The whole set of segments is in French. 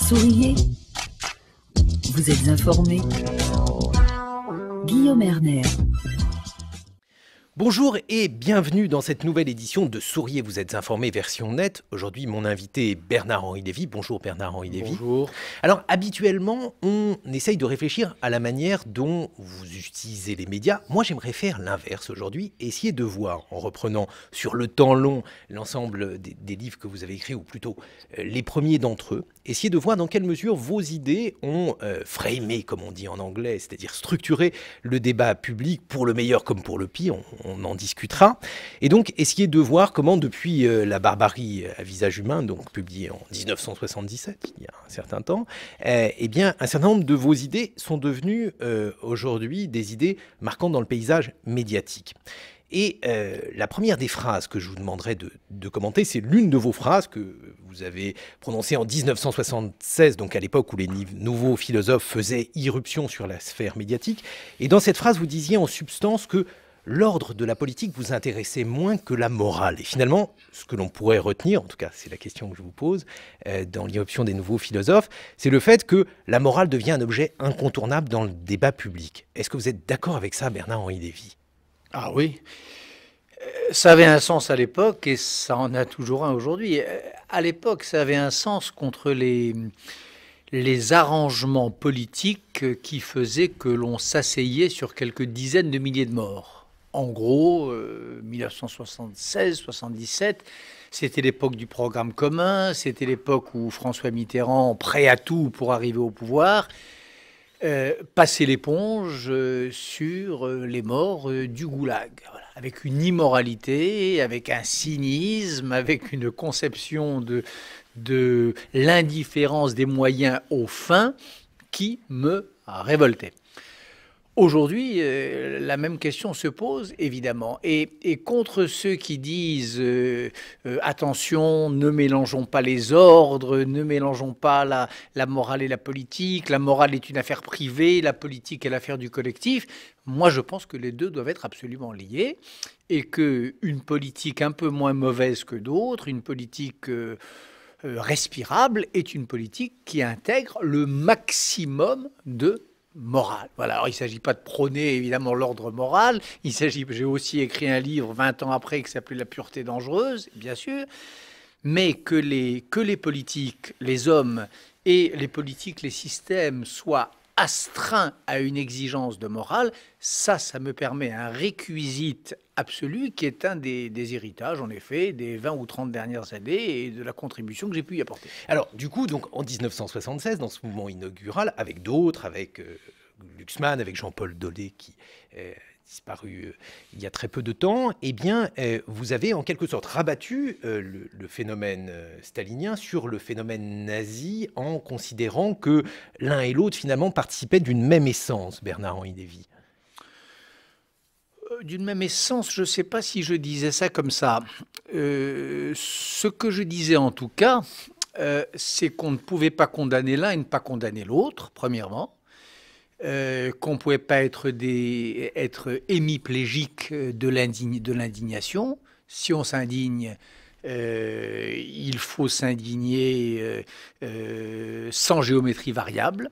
Souriez, vous êtes informés. Guillaume Erner. Bonjour et bienvenue dans cette nouvelle édition de Souriez, vous êtes informés version nette. Aujourd'hui, mon invité est Bernard-Henri Lévy. Bonjour Bernard-Henri Lévy. Bonjour. Alors, habituellement, on essaye de réfléchir à la manière dont vous utilisez les médias. Moi, j'aimerais faire l'inverse aujourd'hui, essayer de voir, en reprenant sur le temps long l'ensemble des livres que vous avez écrits, ou plutôt les premiers d'entre eux, essayer de voir dans quelle mesure vos idées ont framé, comme on dit en anglais, c'est-à-dire structuré le débat public pour le meilleur comme pour le pire. On en discutera. Et donc, essayer de voir comment, depuis La barbarie à visage humain, donc publié en 1977, il y a un certain temps, eh bien, un certain nombre de vos idées sont devenues aujourd'hui des idées marquantes dans le paysage médiatique. Et la première des phrases que je vous demanderai de commenter, c'est l'une de vos phrases que vous avez prononcée en 1976, donc à l'époque où les nouveaux philosophes faisaient irruption sur la sphère médiatique. Et dans cette phrase, vous disiez en substance que l'ordre de la politique vous intéressait moins que la morale. Et finalement, ce que l'on pourrait retenir, en tout cas c'est la question que je vous pose, dans l'irruption des nouveaux philosophes, c'est le fait que la morale devient un objet incontournable dans le débat public. Est-ce que vous êtes d'accord avec ça, Bernard-Henri Lévy ? Ah oui, ça avait un sens à l'époque et ça en a toujours un aujourd'hui. À l'époque, ça avait un sens contre les arrangements politiques qui faisaient que l'on s'asseyait sur quelques dizaines de milliers de morts. En gros, 1976-77, c'était l'époque du programme commun, c'était l'époque où François Mitterrand, prêt à tout pour arriver au pouvoir, passait l'éponge sur les morts du goulag. Voilà. Avec une immoralité, avec un cynisme, avec une conception de l'indifférence des moyens aux fins qui me révoltait. Aujourd'hui, la même question se pose, évidemment. Et contre ceux qui disent attention, ne mélangeons pas les ordres, ne mélangeons pas la morale et la politique, la morale est une affaire privée, la politique est l'affaire du collectif, moi je pense que les deux doivent être absolument liés et qu'une politique un peu moins mauvaise que d'autres, une politique respirable, est une politique qui intègre le maximum de morale. Voilà. Alors, il ne s'agit pas de prôner évidemment l'ordre moral. J'ai aussi écrit un livre 20 ans après qui s'appelait La pureté dangereuse, bien sûr, mais que les politiques, les hommes et les politiques, les systèmes soient astreints à une exigence de morale, ça me permet un réquisite absolu qui est un des héritages, en effet, des 20 ou 30 dernières années et de la contribution que j'ai pu y apporter. Alors, du coup, donc, en 1976, dans ce mouvement inaugural, avec d'autres, avec Glucksmann, avec Jean-Paul Dolé, qui est disparu il y a très peu de temps, eh bien, vous avez en quelque sorte rabattu le phénomène stalinien sur le phénomène nazi en considérant que l'un et l'autre, finalement, participaient d'une même essence, Bernard-Henri Lévy. D'une même essence, je ne sais pas si je disais ça comme ça. Ce que je disais en tout cas, c'est qu'on ne pouvait pas condamner l'un et ne pas condamner l'autre, premièrement. Qu'on ne pouvait pas être hémiplégique de l'indignation. Si on s'indigne, il faut s'indigner sans géométrie variable.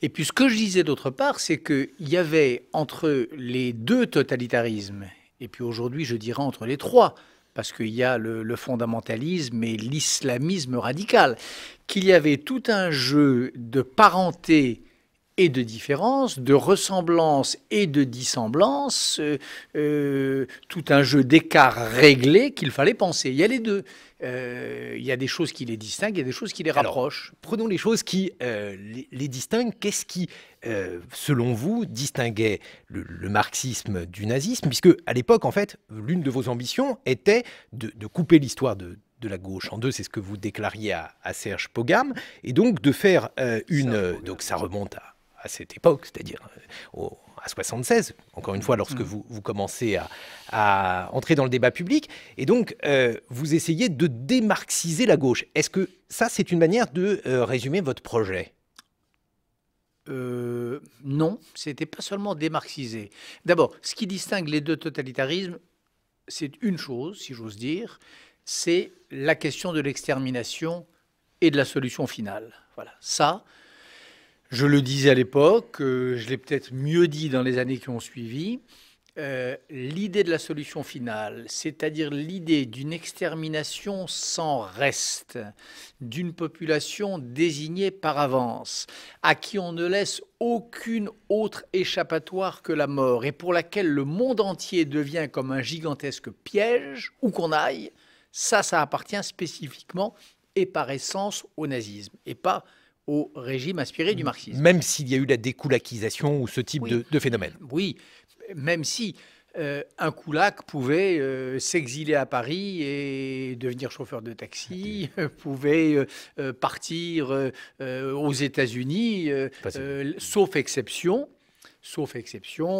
Et puis ce que je disais d'autre part, c'est qu'il y avait entre les deux totalitarismes, et puis aujourd'hui je dirais entre les trois, parce qu'il y a le fondamentalisme et l'islamisme radical, qu'il y avait tout un jeu de parenté et de différence, de ressemblance et de dissemblance, tout un jeu d'écart réglé qu'il fallait penser. Il y a les deux. Il y a des choses qui les distinguent, il y a des choses qui les rapprochent. Alors, prenons les choses qui les distinguent. Qu'est-ce qui, selon vous, distinguait le marxisme du nazisme ? Puisque, à l'époque, en fait, l'une de vos ambitions était de couper l'histoire de la gauche en deux, c'est ce que vous déclariez à Serge Pogam, et donc de faire donc ça remonte à cette époque, c'est-à-dire à 76, encore une fois, lorsque vous commencez à entrer dans le débat public, et donc vous essayez de démarxiser la gauche. Est-ce que ça, c'est une manière de résumer votre projet ? Non, c'était pas seulement démarxisé. D'abord, ce qui distingue les deux totalitarismes, c'est une chose, si j'ose dire, c'est la question de l'extermination et de la solution finale. Voilà, ça, je le disais à l'époque, je l'ai peut-être mieux dit dans les années qui ont suivi. L'idée de la solution finale, c'est-à-dire l'idée d'une extermination sans reste, d'une population désignée par avance, à qui on ne laisse aucune autre échappatoire que la mort, et pour laquelle le monde entier devient comme un gigantesque piège, où qu'on aille, ça appartient spécifiquement et par essence au nazisme, et pas au régime inspiré du marxisme. Même s'il y a eu la découlakisation ou ce type Oui. de phénomène. Oui, même si un koulak pouvait s'exiler à Paris et devenir chauffeur de taxi, pouvait partir aux États-Unis, sauf exception,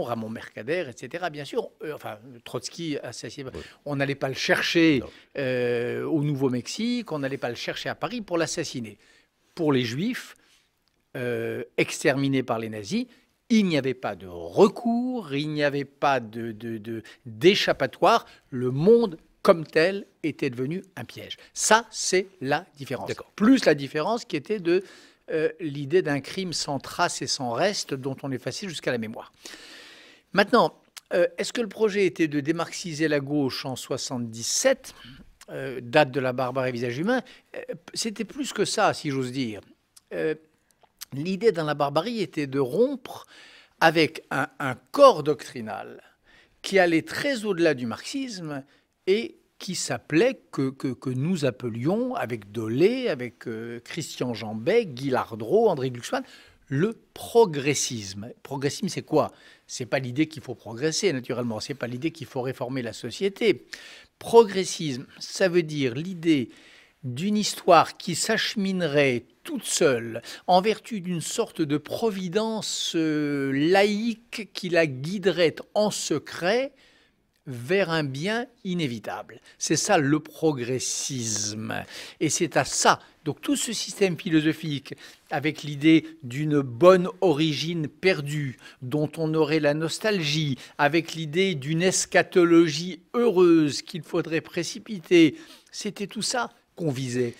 Ramon Mercader, etc. Bien sûr, enfin, Trotsky assassiné. Oui. On n'allait pas le chercher au Nouveau-Mexique, on n'allait pas le chercher à Paris pour l'assassiner. Pour les Juifs, exterminés par les nazis, il n'y avait pas de recours, il n'y avait pas d'échappatoire. Le monde comme tel était devenu un piège. Ça, c'est la différence. Plus la différence qui était de l'idée d'un crime sans trace et sans reste dont on effaçait jusqu'à la mémoire. Maintenant, est-ce que le projet était de démarxiser la gauche en 77, date de la barbarie à visage humain? C'était plus que ça, si j'ose dire. L'idée dans la barbarie était de rompre avec un corps doctrinal qui allait très au-delà du marxisme et qui s'appelait, que nous appelions, avec Dolé, avec Christian Jambet, Guy Lardreau, André Glucksmann, le progressisme. Progressisme, c'est quoi? C'est pas l'idée qu'il faut progresser, naturellement. C'est pas l'idée qu'il faut réformer la société. Progressisme, ça veut dire l'idée d'une histoire qui s'acheminerait toute seule en vertu d'une sorte de providence laïque qui la guiderait en secret vers un bien inévitable. C'est ça le progressisme. Et c'est à ça, donc tout ce système philosophique avec l'idée d'une bonne origine perdue dont on aurait la nostalgie, avec l'idée d'une eschatologie heureuse qu'il faudrait précipiter, c'était tout ça qu'on visait.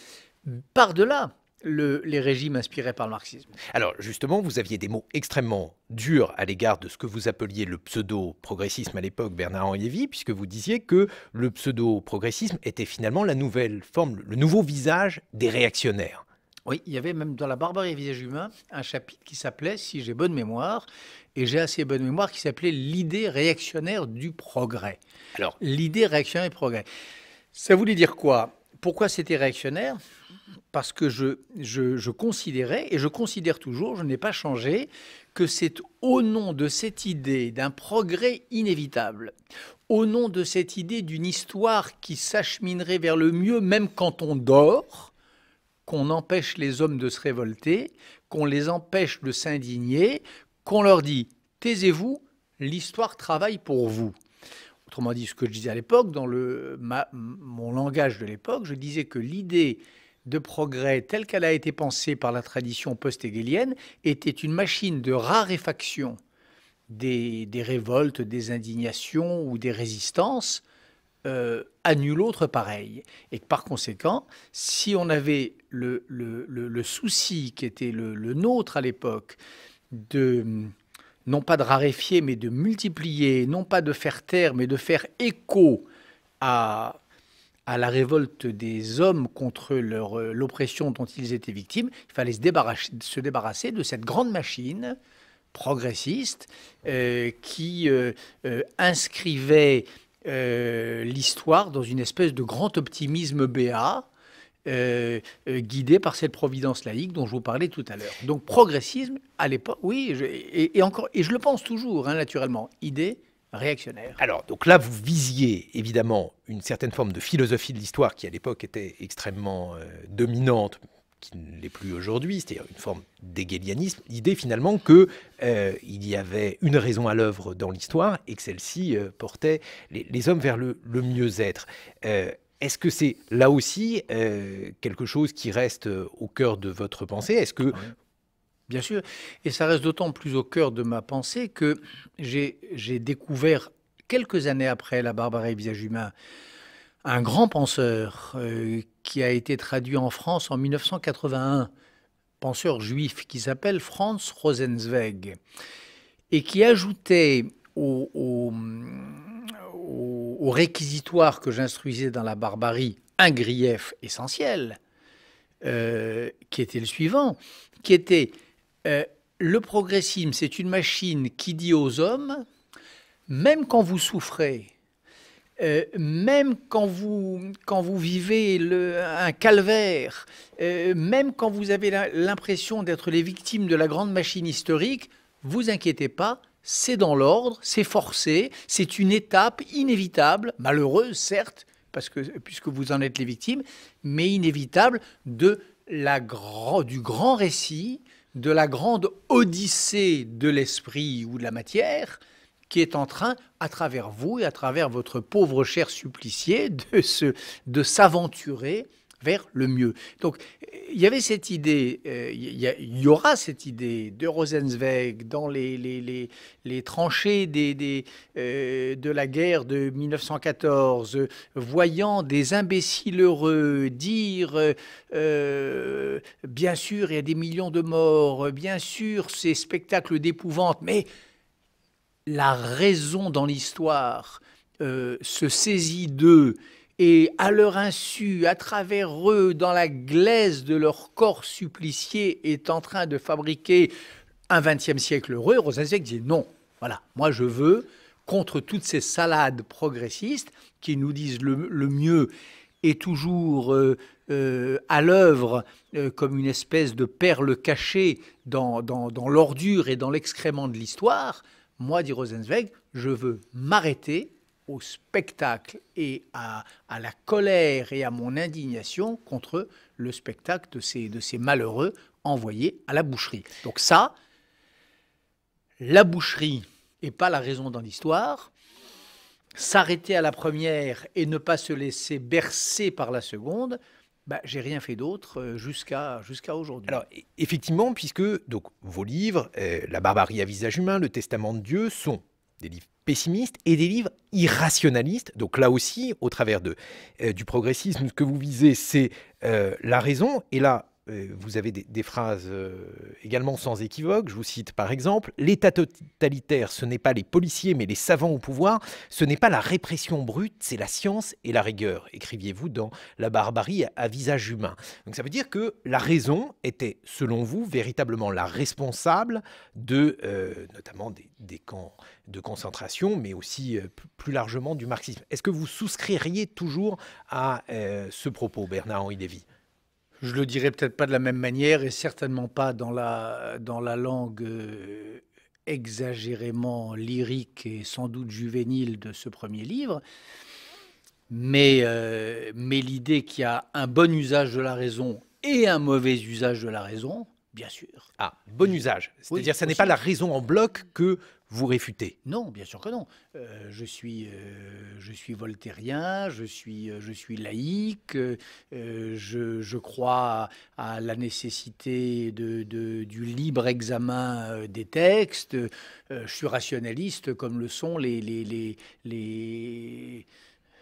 Par-delà les régimes inspirés par le marxisme. Alors justement, vous aviez des mots extrêmement durs à l'égard de ce que vous appeliez le pseudo-progressisme à l'époque, Bernard-Henri Lévy, puisque vous disiez que le pseudo-progressisme était finalement la nouvelle forme, le nouveau visage des réactionnaires. Oui, il y avait même dans La barbarie à visage humain un chapitre qui s'appelait, si j'ai bonne mémoire, et j'ai assez bonne mémoire, qui s'appelait l'idée réactionnaire du progrès. Alors, l'idée réactionnaire du progrès. Ça voulait dire quoi? Pourquoi c'était réactionnaire? Parce que je considérais, et je considère toujours, je n'ai pas changé, que c'est au nom de cette idée d'un progrès inévitable, au nom de cette idée d'une histoire qui s'acheminerait vers le mieux, même quand on dort, qu'on empêche les hommes de se révolter, qu'on les empêche de s'indigner, qu'on leur dit « taisez-vous, l'histoire travaille pour vous ». Autrement dit, ce que je disais à l'époque, dans mon langage de l'époque, je disais que l'idée de progrès telle qu'elle a été pensée par la tradition post-hegelienne était une machine de raréfaction des révoltes, des indignations ou des résistances à nul autre pareil. Et que par conséquent, si on avait le souci qui était le nôtre à l'époque de non pas de raréfier, mais de multiplier, non pas de faire taire, mais de faire écho à la révolte des hommes contre l'oppression dont ils étaient victimes, il fallait se débarrasser de cette grande machine progressiste qui inscrivait l'histoire dans une espèce de grand optimisme béat, guidé par cette providence laïque dont je vous parlais tout à l'heure. Donc progressisme, à l'époque, oui, et je le pense toujours, hein, naturellement, idée réactionnaire. Alors, donc là, vous visiez évidemment une certaine forme de philosophie de l'histoire qui, à l'époque, était extrêmement dominante, qui ne l'est plus aujourd'hui, c'est-à-dire une forme d'hégélianisme. L'idée, finalement, qu'il y avait une raison à l'œuvre dans l'histoire et que celle-ci portait les hommes vers le mieux-être. Est-ce que c'est là aussi quelque chose qui reste au cœur de votre pensée? Est-ce que... Bien sûr, et ça reste d'autant plus au cœur de ma pensée que j'ai découvert, quelques années après La barbarie à visage humain, un grand penseur qui a été traduit en France en 1981, penseur juif qui s'appelle Franz Rosenzweig, et qui ajoutait au réquisitoire que j'instruisais dans la barbarie un grief essentiel, qui était le suivant, qui était le progressisme, c'est une machine qui dit aux hommes, même quand vous souffrez, même quand vous vivez un calvaire, même quand vous avez l'impression d'être les victimes de la grande machine historique, vous inquiétez pas, c'est dans l'ordre, c'est forcé, c'est une étape inévitable, malheureuse certes, puisque vous en êtes les victimes, mais inévitable du grand récit, de la grande odyssée de l'esprit ou de la matière, qui est en train, à travers vous et à travers votre pauvre cher supplicié, de s'aventurer vers le mieux. Donc, il y avait cette idée, il y aura cette idée de Rosenzweig dans les tranchées de la guerre de 1914, voyant des imbéciles heureux dire bien sûr, il y a des millions de morts, bien sûr, ces spectacles d'épouvante, mais la raison dans l'histoire se saisit d'eux et à leur insu, à travers eux, dans la glaise de leur corps supplicié, est en train de fabriquer un XXe siècle heureux. Rosenzweig dit non, voilà, moi je veux, contre toutes ces salades progressistes qui nous disent le mieux est toujours à l'œuvre comme une espèce de perle cachée dans l'ordure et dans l'excrément de l'histoire. Moi, dit Rosenzweig, je veux m'arrêter au spectacle et à la colère et à mon indignation contre le spectacle de ces malheureux envoyés à la boucherie. Donc ça, la boucherie n'est pas la raison dans l'histoire. S'arrêter à la première et ne pas se laisser bercer par la seconde, j'ai rien fait d'autre jusqu'à aujourd'hui. Alors, effectivement, puisque donc, vos livres, La barbarie à visage humain, Le Testament de Dieu, sont des livres pessimistes et des livres irrationalistes. Donc là aussi, au travers du progressisme, ce que vous visez, c'est la raison. Et là, vous avez des phrases également sans équivoque. Je vous cite par exemple, « L'État totalitaire, ce n'est pas les policiers, mais les savants au pouvoir. Ce n'est pas la répression brute, c'est la science et la rigueur », écriviez-vous dans La barbarie à visage humain. Donc ça veut dire que la raison était, selon vous, véritablement la responsable de, notamment des camps de concentration, mais aussi plus largement du marxisme. Est-ce que vous souscririez toujours à ce propos, Bernard-Henri Lévy ? Je le dirais peut-être pas de la même manière et certainement pas dans la langue exagérément lyrique et sans doute juvénile de ce premier livre. Mais l'idée qu'il y a un bon usage de la raison et un mauvais usage de la raison, bien sûr. Ah, bon usage. C'est-à-dire que ce n'est pas la raison en bloc que vous réfutez. Non, bien sûr que non. Je suis voltairien, je suis laïque, je crois à la nécessité du libre examen des textes. Je suis rationaliste comme le sont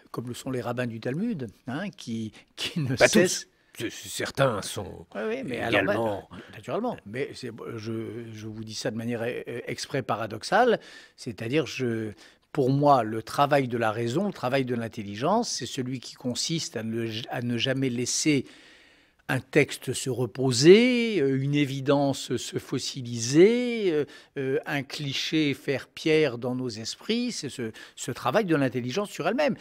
comme le sont les rabbins du Talmud, hein, qui ne cessent... Certains sont mais également... naturellement, mais je vous dis ça de manière exprès paradoxale, c'est-à-dire pour moi, le travail de la raison, le travail de l'intelligence, c'est celui qui consiste à ne jamais laisser un texte se reposer, une évidence se fossiliser, un cliché faire pierre dans nos esprits, c'est ce travail de l'intelligence sur elle-même.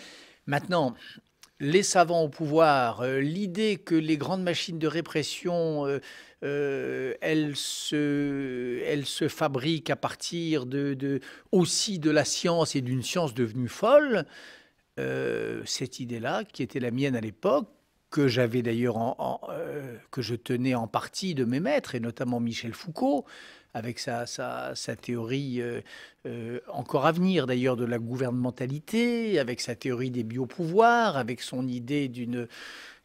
Maintenant, les savants au pouvoir, l'idée que les grandes machines de répression, elles se fabriquent à partir aussi de la science et d'une science devenue folle, cette idée-là, qui était la mienne à l'époque, que j'avais d'ailleurs, que je tenais en partie de mes maîtres, et notamment Michel Foucault, avec sa théorie encore à venir d'ailleurs de la gouvernementalité, avec sa théorie des biopouvoirs, avec son idée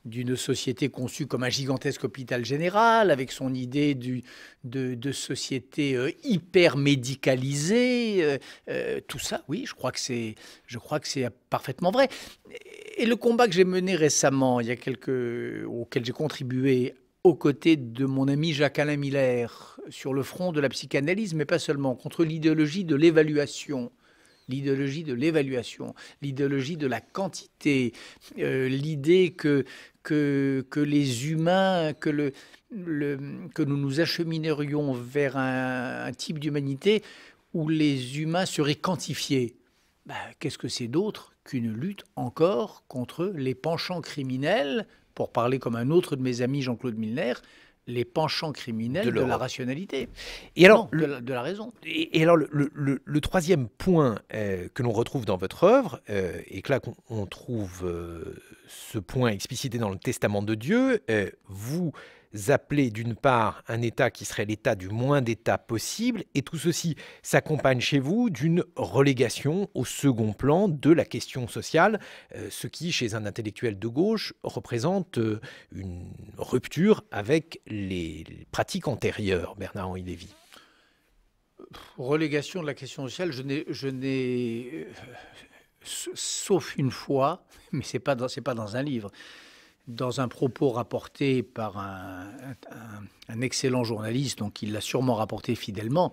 d'une société conçue comme un gigantesque hôpital général, avec son idée de société hyper médicalisée. Tout ça, oui, je crois que c'est parfaitement vrai. Et le combat que j'ai mené récemment, auquel j'ai contribué aux côtés de mon ami Jacques-Alain Miller, sur le front de la psychanalyse, mais pas seulement, contre l'idéologie de l'évaluation. L'idéologie de l'évaluation, l'idéologie de la quantité, l'idée que les humains, que nous nous acheminerions vers un type d'humanité où les humains seraient quantifiés. Qu'est-ce que c'est d'autre qu'une lutte encore contre les penchants criminels, pour parler comme un autre de mes amis, Jean-Claude Milner, les penchants criminels de la rationalité, et alors, de la raison. Et alors, le troisième point que l'on retrouve dans votre œuvre, et que là, on trouve ce point explicité dans le Testament de Dieu, vous appelez d'une part un État qui serait l'État du moins d'État possible, et tout ceci s'accompagne chez vous d'une relégation au second plan de la question sociale, ce qui, chez un intellectuel de gauche, représente une rupture avec les pratiques antérieures, Bernard-Henri Lévy. Relégation de la question sociale, je n'ai sauf une fois, mais c'est pas dans un livre, dans un propos rapporté par un excellent journaliste, donc il l'a sûrement rapporté fidèlement.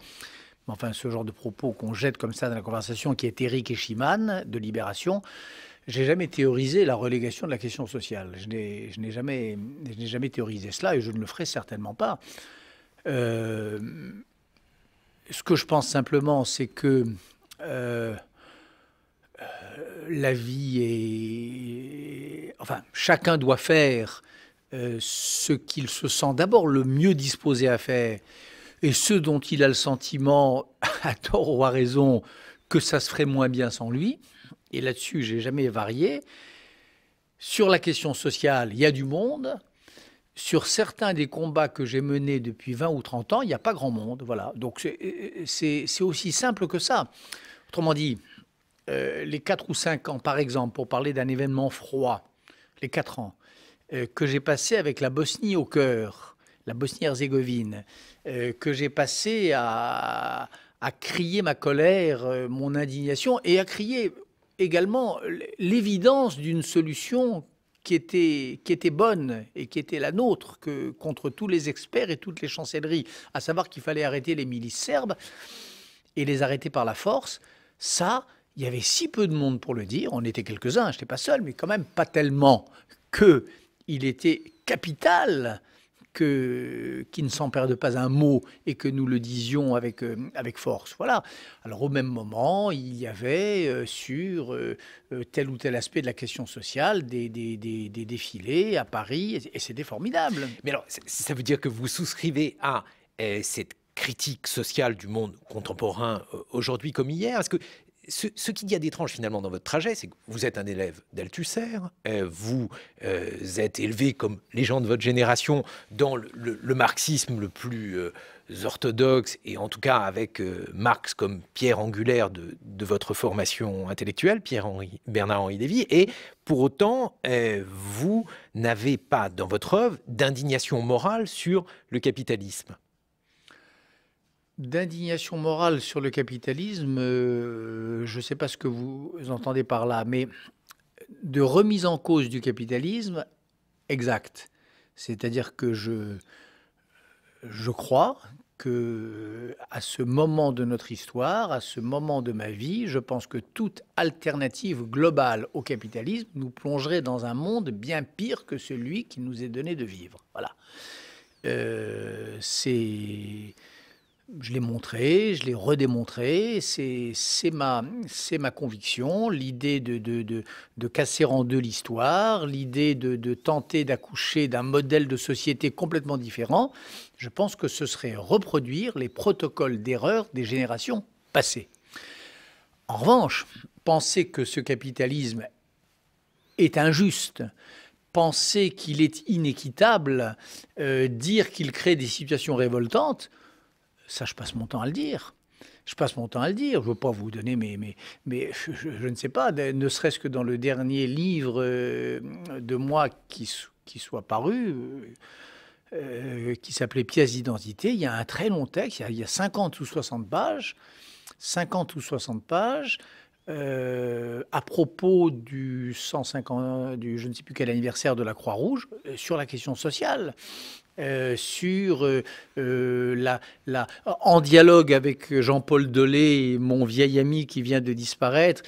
Mais enfin, ce genre de propos qu'on jette comme ça dans la conversation, qui est Éric Eschiman de Libération, j'ai jamais théorisé la relégation de la question sociale. Je n'ai jamais théorisé cela, et je ne le ferai certainement pas. Ce que je pense simplement, c'est que la vie est... Enfin, chacun doit faire ce qu'il se sent d'abord le mieux disposé à faire, et ce dont il a le sentiment, à tort ou à raison, que ça se ferait moins bien sans lui. Et là-dessus, j'ai jamais varié. Sur la question sociale, il y a du monde. Sur certains des combats que j'ai menés depuis 20 ou 30 ans, il n'y a pas grand monde. Voilà. Donc c'est aussi simple que ça. Autrement dit, les 4 ou 5 ans, par exemple, pour parler d'un événement froid, les 4 ans, que j'ai passé avec la Bosnie au cœur, la Bosnie-Herzégovine, que j'ai passé à crier ma colère, mon indignation, et à crier également l'évidence d'une solution qui était bonne et qui était la nôtre, contre tous les experts et toutes les chancelleries, à savoir qu'il fallait arrêter les milices serbes et les arrêter par la force. Ça, il y avait si peu de monde pour le dire, on était quelques-uns, je n'étais pas seul, mais quand même pas tellement, qu'il était capital qui ne s'en perde pas un mot et que nous le disions avec force. Voilà. Alors au même moment, il y avait sur tel ou tel aspect de la question sociale des défilés à Paris, et c'était formidable. Mais alors, ça veut dire que vous souscrivez à cette critique sociale du monde contemporain aujourd'hui comme hier? Est-ce que ce qu'il y a d'étrange finalement dans votre trajet, c'est que vous êtes un élève d'Althusser, vous êtes élevé comme les gens de votre génération dans le marxisme le plus orthodoxe, et en tout cas avec Marx comme pierre angulaire de votre formation intellectuelle, Bernard-Henri Lévy, et pour autant, vous n'avez pas dans votre œuvre d'indignation morale sur le capitalisme. D'indignation morale sur le capitalisme, je ne sais pas ce que vous entendez par là, mais de remise en cause du capitalisme, exact. C'est-à-dire que je crois que à ce moment de notre histoire, à ce moment de ma vie, je pense que toute alternative globale au capitalisme nous plongerait dans un monde bien pire que celui qui nous est donné de vivre. Voilà. Je l'ai montré, je l'ai redémontré, c'est ma conviction, l'idée de casser en deux l'histoire, l'idée de tenter d'accoucher d'un modèle de société complètement différent. Je pense que ce serait reproduire les protocoles d'erreur des générations passées. En revanche, penser que ce capitalisme est injuste, penser qu'il est inéquitable, dire qu'il crée des situations révoltantes, ça, je passe mon temps à le dire. Je ne veux pas vous donner, mais je ne sais pas, ne serait-ce que dans le dernier livre de moi qui soit paru, qui s'appelait Pièce d'identité. Il y a un très long texte, il y a 50 ou 60 pages, 50 ou 60 pages, à propos du 150, du je ne sais plus quel anniversaire de la Croix-Rouge, sur la question sociale. En dialogue avec Jean-Paul Dolé, mon vieil ami qui vient de disparaître,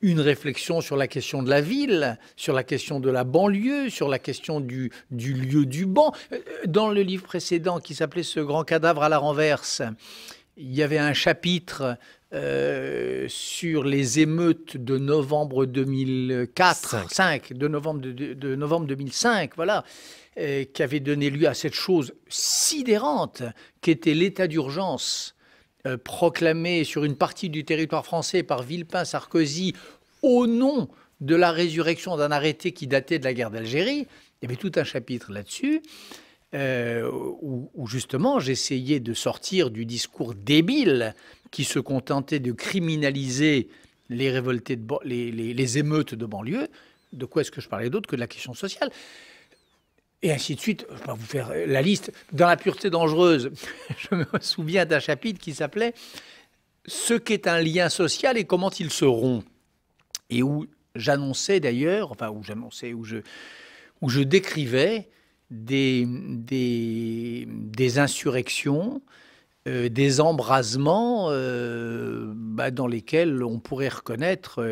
une réflexion sur la question de la ville, sur la question de la banlieue, sur la question du lieu du banc. Dans le livre précédent qui s'appelait Ce grand cadavre à la renverse, il y avait un chapitre sur les émeutes de novembre 2005, de novembre 2005, voilà, qui avait donné lieu à cette chose sidérante qu'était l'état d'urgence proclamé sur une partie du territoire français par Villepin, Sarkozy, au nom de la résurrection d'un arrêté qui datait de la guerre d'Algérie. Il y avait tout un chapitre là-dessus, où justement j'essayais de sortir du discours débile qui se contentait de criminaliser les révoltés, les émeutes de banlieue. De quoi est-ce que je parlais d'autre que de la question sociale ? Et ainsi de suite. Je ne vais pas vous faire la liste. Dans La pureté dangereuse, je me souviens d'un chapitre qui s'appelait « Ce qu'est un lien social et comment il se rompt ». Et où j'annonçais d'ailleurs, enfin où je décrivais des insurrections, des embrasements dans lesquels on pourrait reconnaître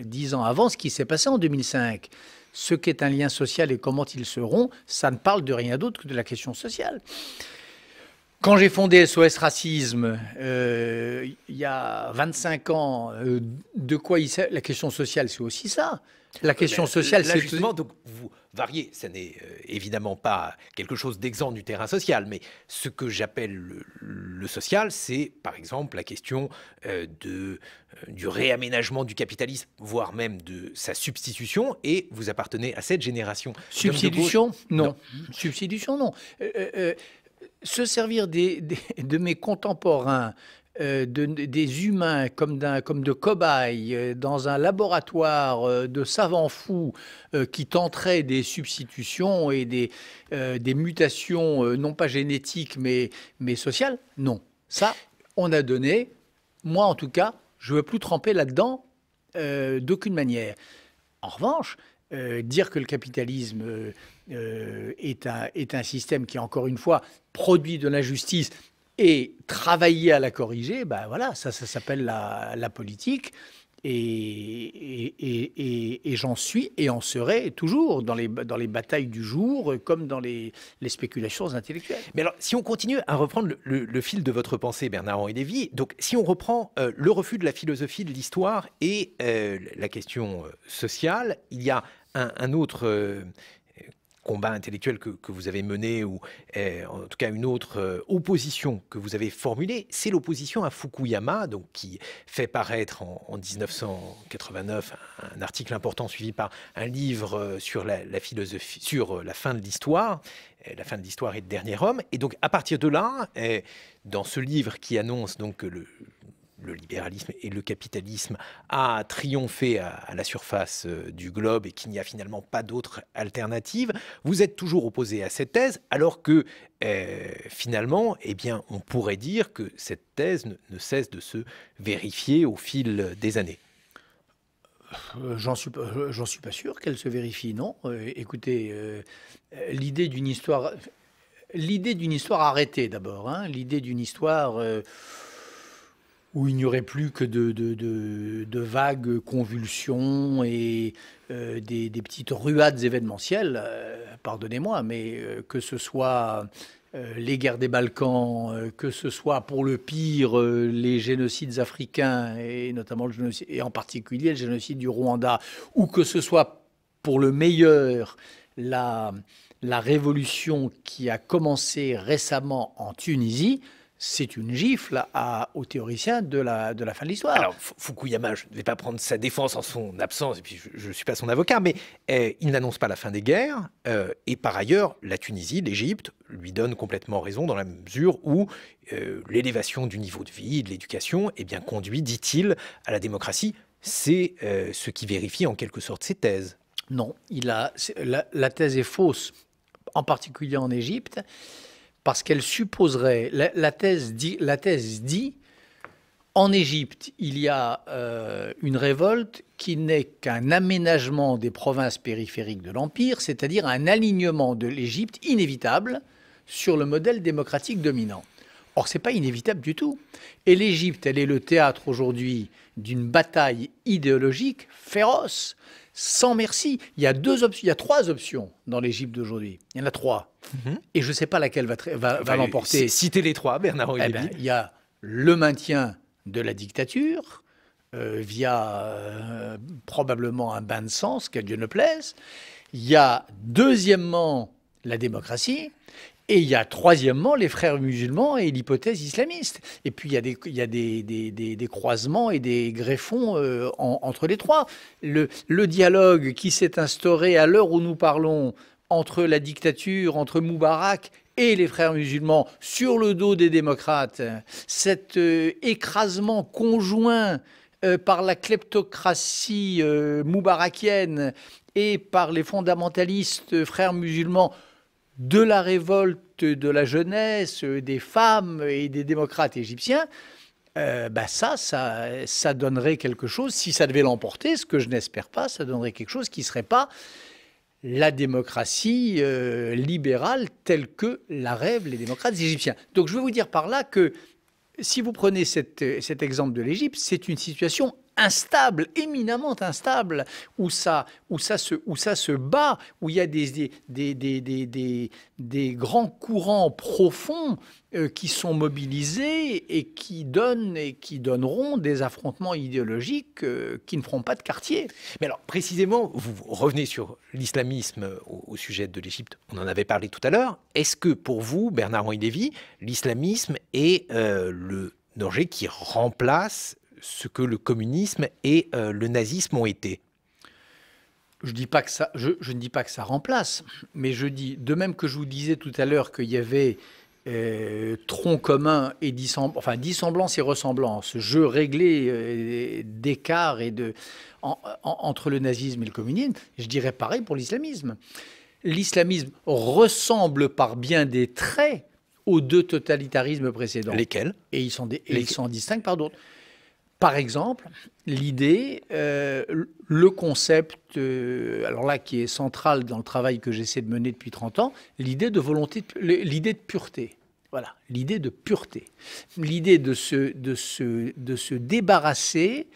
10 ans avant ce qui s'est passé en 2005. Ce qu'est un lien social et comment il se rompt, ça ne parle de rien d'autre que de la question sociale. Quand j'ai fondé SOS Racisme, il y a 25 ans, de quoi la question sociale, c'est aussi ça. La question sociale, là, c'est... justement, donc vous variez, ça n'est évidemment pas quelque chose d'exempt du terrain social, mais ce que j'appelle le social, c'est par exemple la question du réaménagement du capitalisme, voire même de sa substitution, et vous appartenez à cette génération. Substitution ? Non. Substitution, non. Se servir de mes contemporains, des humains comme de cobayes dans un laboratoire de savants fous qui tenteraient des substitutions et des mutations non pas génétiques mais sociales, non. Ça, on a donné. Moi, en tout cas, je ne veux plus tremper là-dedans d'aucune manière. En revanche, dire que le capitalisme est un système qui, encore une fois, produit de l'injustice et travailler à la corriger, ben voilà, ça s'appelle la politique. Et j'en suis et en serai toujours dans les batailles du jour comme dans les spéculations intellectuelles. Mais alors, si on continue à reprendre le fil de votre pensée, Bernard-Henri Lévy, donc si on reprend le refus de la philosophie de l'histoire et la question sociale, il y a un autre combat intellectuel que vous avez mené, ou en tout cas une autre opposition que vous avez formulée, c'est l'opposition à Fukuyama, donc qui fait paraître en 1989 un article important suivi par un livre sur la philosophie, sur la fin de l'histoire. La fin de l'histoire et le dernier homme. Et donc à partir de là, dans ce livre qui annonce donc que le libéralisme et le capitalisme a triomphé à la surface du globe et qu'il n'y a finalement pas d'autre alternative. Vous êtes toujours opposé à cette thèse, alors que finalement, eh bien, on pourrait dire que cette thèse ne cesse de se vérifier au fil des années. J'en suis pas sûr qu'elle se vérifie, non. Écoutez, l'idée d'une histoire arrêtée d'abord, hein, l'idée d'une histoire où il n'y aurait plus que de vagues convulsions et des petites ruades événementielles, pardonnez-moi, mais que ce soit les guerres des Balkans, que ce soit pour le pire les génocides africains, et notamment le génocide, et en particulier le génocide du Rwanda, ou que ce soit pour le meilleur la révolution qui a commencé récemment en Tunisie, c'est une gifle aux théoriciens de la fin de l'histoire. Alors, Fukuyama, je ne vais pas prendre sa défense en son absence, et puis je ne suis pas son avocat, mais il n'annonce pas la fin des guerres, et par ailleurs, la Tunisie, l'Égypte, lui donne complètement raison dans la mesure où l'élévation du niveau de vie, de l'éducation, eh bien, conduit, dit-il, à la démocratie. C'est ce qui vérifie en quelque sorte ses thèses. Non, la thèse est fausse, en particulier en Égypte, parce qu'elle supposerait, la thèse dit, en Égypte, il y a une révolte qui n'est qu'un aménagement des provinces périphériques de l'Empire, c'est-à-dire un alignement de l'Égypte inévitable sur le modèle démocratique dominant. Or, ce n'est pas inévitable du tout. Et l'Égypte, elle est le théâtre aujourd'hui d'une bataille idéologique féroce, sans merci. Il y a trois options dans l'Égypte d'aujourd'hui. Il y en a trois. Et je ne sais pas laquelle va l'emporter. Citez les trois, Bernard-Henri Lévy. Il y a le maintien de la dictature, via probablement un bain de sang, qu'à Dieu ne plaise. Il y a deuxièmement la démocratie. Et il y a troisièmement les frères musulmans et l'hypothèse islamiste. Et puis il y a des croisements et des greffons entre les trois. Le dialogue qui s'est instauré à l'heure où nous parlons entre la dictature, entre Moubarak et les frères musulmans sur le dos des démocrates, cet écrasement conjoint par la kleptocratie moubarakienne et par les fondamentalistes frères musulmans de la révolte de la jeunesse, des femmes et des démocrates égyptiens, ça donnerait quelque chose, si ça devait l'emporter, ce que je n'espère pas, ça donnerait quelque chose qui ne serait pas la démocratie libérale telle que la rêvent les démocrates égyptiens. Donc je veux vous dire par là que si vous prenez cet exemple de l'Égypte, c'est une situation instable, éminemment instable, où ça se bat, où il y a des grands courants profonds qui sont mobilisés et qui donneront des affrontements idéologiques qui ne feront pas de quartier. Mais alors, précisément, vous revenez sur l'islamisme au sujet de l'Égypte. On en avait parlé tout à l'heure. Est-ce que pour vous, Bernard-Henri Lévy, l'islamisme est le danger qui remplace ce que le communisme et le nazisme ont été? Je ne dis pas que ça remplace, mais je dis, de même que je vous disais tout à l'heure qu'il y avait tronc commun et dissemblance et ressemblance, jeu réglé d'écart entre le nazisme et le communisme, je dirais pareil pour l'islamisme. L'islamisme ressemble par bien des traits aux deux totalitarismes précédents. Lesquels? Et ils sont distincts par d'autres. Par exemple, l'idée, le concept, alors là, qui est central dans le travail que j'essaie de mener depuis 30 ans, l'idée de volonté, l'idée de pureté. Voilà, l'idée de pureté. L'idée de se débarrasser,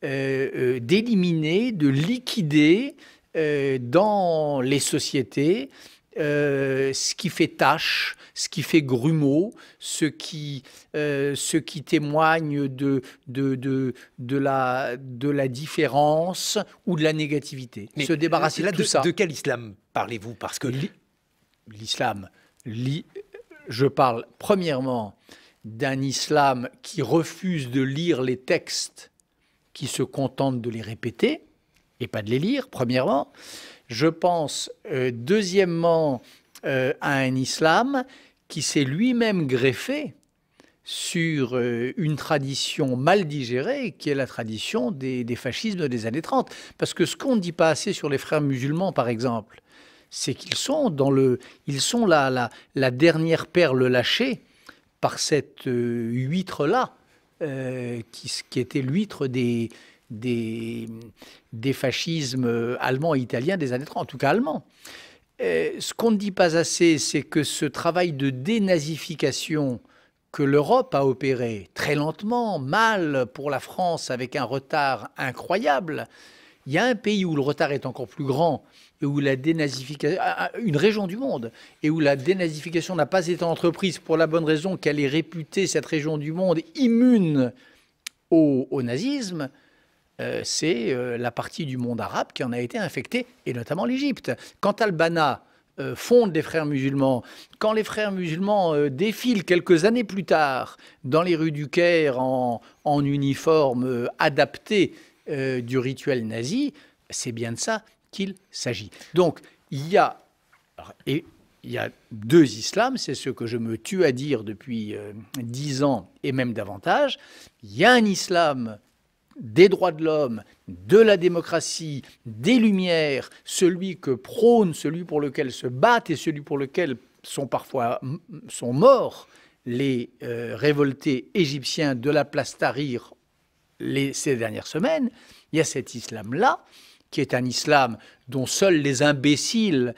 d'éliminer, de liquider dans les sociétés ce qui fait tache, ce qui fait grumeau, ce qui témoigne de la différence ou de la négativité. Mais se débarrasser là, de tout ça. De quel islam parlez-vous? Parce que l'islam, je parle premièrement d'un islam qui refuse de lire les textes, qui se contente de les répéter et pas de les lire, premièrement. Je pense, deuxièmement, à un islam qui s'est lui-même greffé sur une tradition mal digérée, qui est la tradition des fascismes des années 30. Parce que ce qu'on ne dit pas assez sur les frères musulmans, par exemple, c'est qu'ils sont la dernière perle lâchée par cette huître-là, qui était l'huître des fascismes allemands et italiens des années 30, en tout cas allemands. Ce qu'on ne dit pas assez, c'est que ce travail de dénazification que l'Europe a opéré très lentement, mal pour la France, avec un retard incroyable, il y a un pays où le retard est encore plus grand et où la dénazification, une région du monde, et où la dénazification n'a pas été entreprise pour la bonne raison qu'elle est réputée, cette région du monde, immune au nazisme. C'est la partie du monde arabe qui en a été infectée, et notamment l'Égypte. Quand Al-Banna fonde les frères musulmans, quand les frères musulmans défilent quelques années plus tard dans les rues du Caire en uniforme adapté du rituel nazi, c'est bien de ça qu'il s'agit. Donc, il y a deux islams, c'est ce que je me tue à dire depuis 10 ans et même davantage. Il y a un islam des droits de l'homme, de la démocratie, des Lumières, celui que prône, celui pour lequel se battent et celui pour lequel sont morts les révoltés égyptiens de la place Tahrir ces dernières semaines, il y a cet islam-là, qui est un islam dont seuls les imbéciles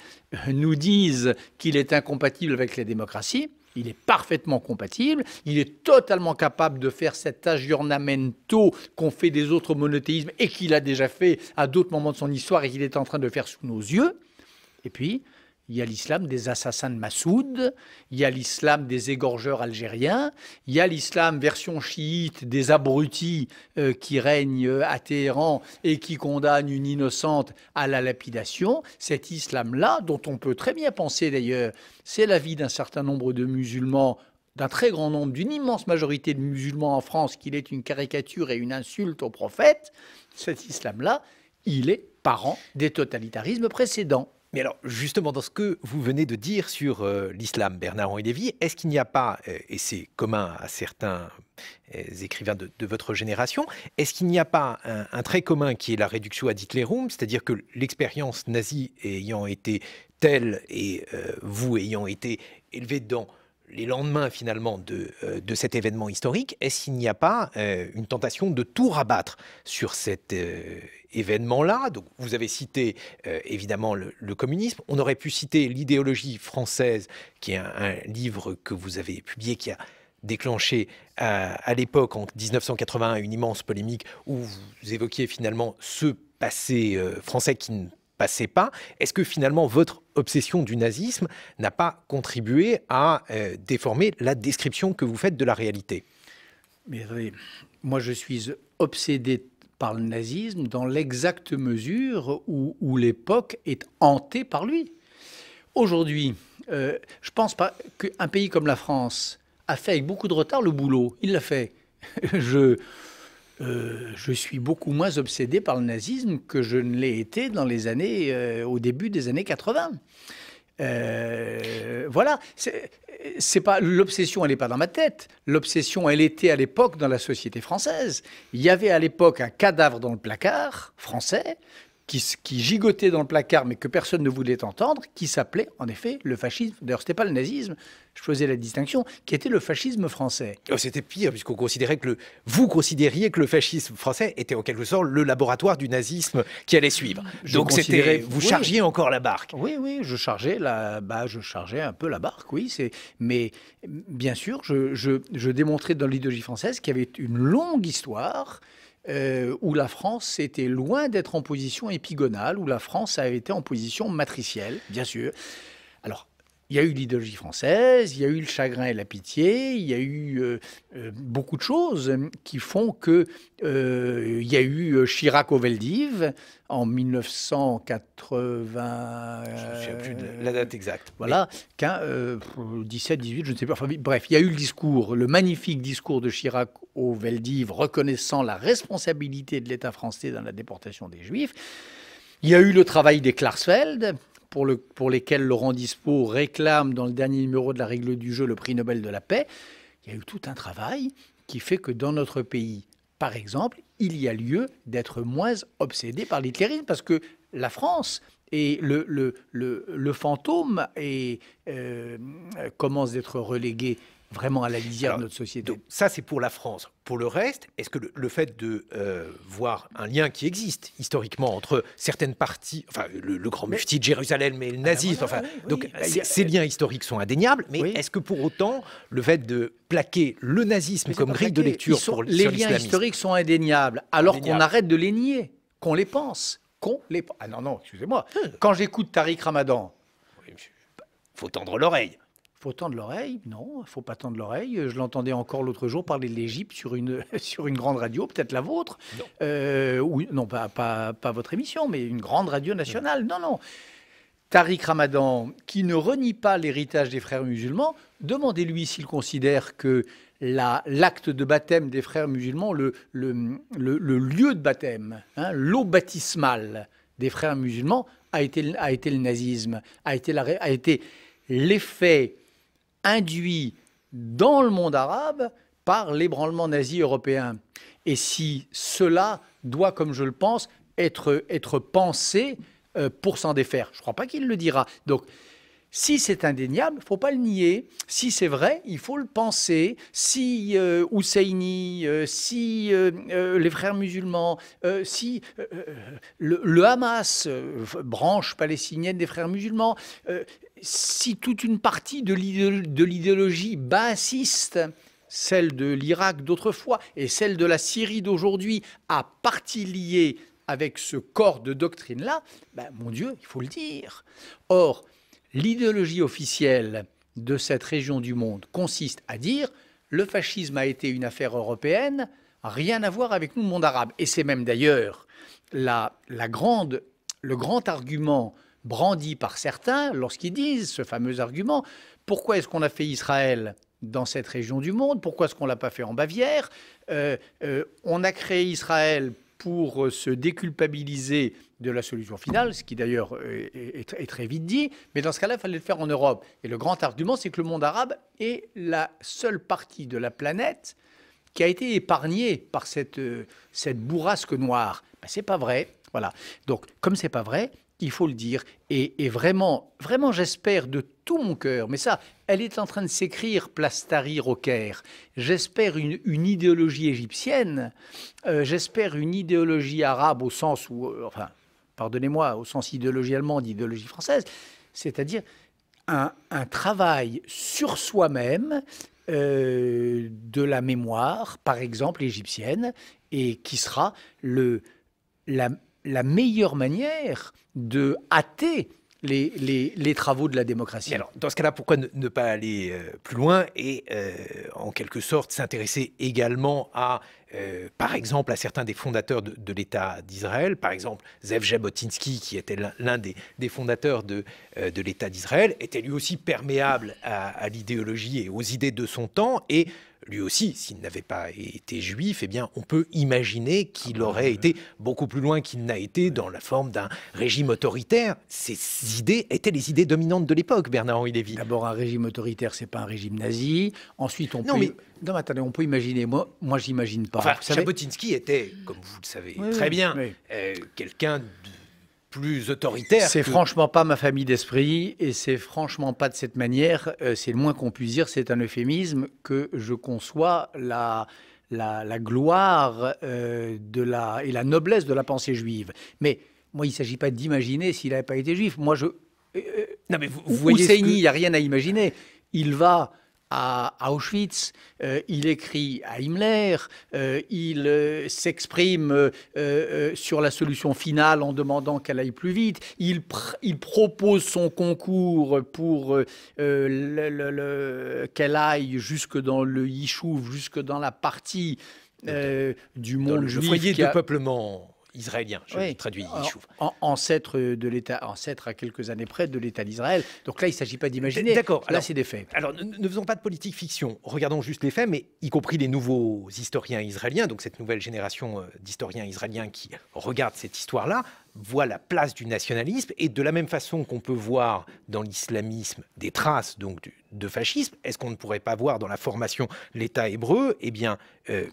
nous disent qu'il est incompatible avec la démocratie. Il est parfaitement compatible, il est totalement capable de faire cet aggiornamento qu'ont fait des autres monothéismes et qu'il a déjà fait à d'autres moments de son histoire et qu'il est en train de faire sous nos yeux. Et puis, il y a l'islam des assassins de Massoud, il y a l'islam des égorgeurs algériens, il y a l'islam version chiite des abrutis qui règnent à Téhéran et qui condamnent une innocente à la lapidation. Cet islam-là, dont on peut très bien penser d'ailleurs, c'est l'avis d'un certain nombre de musulmans, d'un très grand nombre, d'une immense majorité de musulmans en France, qu'il est une caricature et une insulte au prophète. Cet islam-là, il est parent des totalitarismes précédents. Mais alors, justement, dans ce que vous venez de dire sur l'islam, Bernard-Henri Lévy, est-ce qu'il n'y a pas, et c'est commun à certains écrivains de votre génération, est-ce qu'il n'y a pas un trait commun qui est la réductio ad Hitlerum, c'est-à-dire que l'expérience nazie ayant été telle et vous ayant été élevé dans les lendemains finalement de cet événement historique, est-ce qu'il n'y a pas une tentation de tout rabattre sur cet événement-là? Donc, vous avez cité évidemment le communisme. On aurait pu citer l'idéologie française, qui est un livre que vous avez publié, qui a déclenché à l'époque, en 1981, une immense polémique où vous évoquiez finalement ce passé français qui ne passait pas. Est-ce que finalement votre obsession du nazisme n'a pas contribué à déformer la description que vous faites de la réalité? Mais moi je suis obsédé par le nazisme dans l'exacte mesure où l'époque est hantée par lui. Aujourd'hui, je ne pense pas qu'un pays comme la France a fait avec beaucoup de retard le boulot. Il l'a fait. Je suis beaucoup moins obsédé par le nazisme que je ne l'ai été dans les années, au début des années 80. Voilà, c'est pas l'obsession, elle n'est pas dans ma tête. L'obsession, elle était à l'époque dans la société française. Il y avait à l'époque un cadavre dans le placard français qui gigotait dans le placard, mais que personne ne voulait entendre, qui s'appelait en effet le fascisme. D'ailleurs, c'était pas le nazisme. Je faisais la distinction, qui était le fascisme français. Oh, c'était pire, puisqu'on considérait que vous considériez que le fascisme français était en quelque sorte le laboratoire du nazisme qui allait suivre. Donc vous chargiez encore la barque. Oui, je chargeais un peu la barque, oui. Mais bien sûr, je démontrais dans l'idéologie française qu'il y avait une longue histoire où la France était loin d'être en position épigonale, où la France avait été en position matricielle, bien sûr. Alors, il y a eu l'idéologie française, il y a eu le chagrin et la pitié, il y a eu beaucoup de choses qui font que il y a eu Chirac au Veldiv en 1980. Je ne me souviens plus de la date exacte. Voilà, 17, 18, je ne sais pas. Enfin, bref, il y a eu le magnifique discours de Chirac au Veldiv reconnaissant la responsabilité de l'État français dans la déportation des Juifs. Il y a eu le travail des Klarsfeld, pour lesquels Laurent Dispo réclame dans le dernier numéro de la Règle du jeu le prix Nobel de la paix. Il y a eu tout un travail qui fait que dans notre pays, par exemple, il y a lieu d'être moins obsédé par l'hitlérisme parce que la France et le fantôme commence d'être relégué vraiment à la lisière de notre société. Donc ça, c'est pour la France. Pour le reste, est-ce que le fait de voir un lien qui existe historiquement entre certaines parties, enfin le grand mufti de Jérusalem et le nazisme, ces liens historiques sont indéniables, mais est-ce que pour autant, le fait de plaquer le nazisme comme grille de lecture sur l'islamisme... Les liens historiques sont indéniables, alors qu'on arrête de les nier, qu'on les pense, Ah non, excusez-moi. Quand j'écoute Tariq Ramadan... Il faut tendre l'oreille. Faut tendre l'oreille? Non, il ne faut pas tendre l'oreille. Je l'entendais encore l'autre jour parler de l'Égypte sur une grande radio, peut-être la vôtre. Non, pas votre émission, mais une grande radio nationale. Non. Tariq Ramadan, qui ne renie pas l'héritage des frères musulmans, demandez-lui s'il considère que l'acte de baptême des frères musulmans, le lieu de baptême, l'eau baptismale des frères musulmans a été le nazisme, a été l'effet induit dans le monde arabe par l'ébranlement nazi européen. Et si cela doit, comme je le pense, être pensé pour s'en défaire. Je ne crois pas qu'il le dira. Donc, si c'est indéniable, il ne faut pas le nier. Si c'est vrai, il faut le penser. Si Husseini, si les frères musulmans, si le Hamas, branche palestinienne des frères musulmans, si toute une partie de l'idéologie baassiste, celle de l'Irak d'autrefois et celle de la Syrie d'aujourd'hui, a partie liée avec ce corps de doctrine-là, ben, mon Dieu, il faut le dire. Or, l'idéologie officielle de cette région du monde consiste à dire le fascisme a été une affaire européenne, rien à voir avec nous, le monde arabe. Et c'est même d'ailleurs le grand argument brandi par certains lorsqu'ils disent ce fameux argument, pourquoi est-ce qu'on a fait Israël dans cette région du monde? Pourquoi est-ce qu'on ne l'a pas fait en Bavière? On a créé Israël pour se déculpabiliser de la solution finale, ce qui d'ailleurs est très vite dit, mais dans ce cas-là, il fallait le faire en Europe. Et le grand argument, c'est que le monde arabe est la seule partie de la planète qui a été épargnée par cette bourrasque noire. Ben, c'est pas vrai. Voilà. Donc, comme c'est pas vrai, il faut le dire. Et vraiment, vraiment, j'espère de tout mon cœur, mais ça, elle est en train de s'écrire, place Tahrir au Caire. J'espère une idéologie égyptienne, j'espère une idéologie arabe au sens où, enfin, pardonnez-moi, au sens idéologie allemande, idéologie française, c'est-à-dire un travail sur soi-même de la mémoire, par exemple égyptienne, et qui sera la meilleure manière de hâter les travaux de la démocratie. Et alors, dans ce cas-là, pourquoi ne pas aller plus loin et, en quelque sorte, s'intéresser également à, par exemple, à certains des fondateurs de l'État d'Israël, par exemple, Zev Jabotinsky, qui était l'un des fondateurs de l'État d'Israël, était lui aussi perméable à l'idéologie et aux idées de son temps, et lui aussi, s'il n'avait pas été juif, eh bien, on peut imaginer qu'il aurait été beaucoup plus loin qu'il n'a été dans la forme d'un régime autoritaire. Ces idées étaient les idées dominantes de l'époque, Bernard-Henri Lévy. D'abord, un régime autoritaire, c'est pas un régime nazi. Ensuite, on non, mais attendez, on peut imaginer. Moi, j'imagine pas. Enfin, Jabotinsky était, comme vous le savez très bien, quelqu'un de plus autoritaire. C'est franchement pas ma famille d'esprit et c'est franchement pas de cette manière. C'est le moins qu'on puisse dire. C'est un euphémisme que je conçois la gloire et la noblesse de la pensée juive. Mais moi, il ne s'agit pas d'imaginer s'il n'avait pas été juif. Moi, non, mais vous voyez Husseini, il n'y a rien à imaginer. Il va à Auschwitz, il écrit à Himmler, il s'exprime sur la solution finale en demandant qu'elle aille plus vite, il propose son concours pour qu'elle aille jusque dans le Yishuv, jusque dans la partie du monde juif. Le foyer de peuplement israélien, je traduis Yishuv. Ancêtre de l'État, ancêtre à quelques années près de l'État d'Israël. Donc là, il ne s'agit pas d'imaginer. D'accord. Là, c'est des faits. Alors, ne faisons pas de politique fiction. Regardons juste les faits, mais y compris les nouveaux historiens israéliens, donc cette nouvelle génération d'historiens israéliens qui regardent cette histoire-là, voit la place du nationalisme, et de la même façon qu'on peut voir dans l'islamisme des traces donc de fascisme, est-ce qu'on ne pourrait pas voir dans la formation l'État hébreu, eh bien,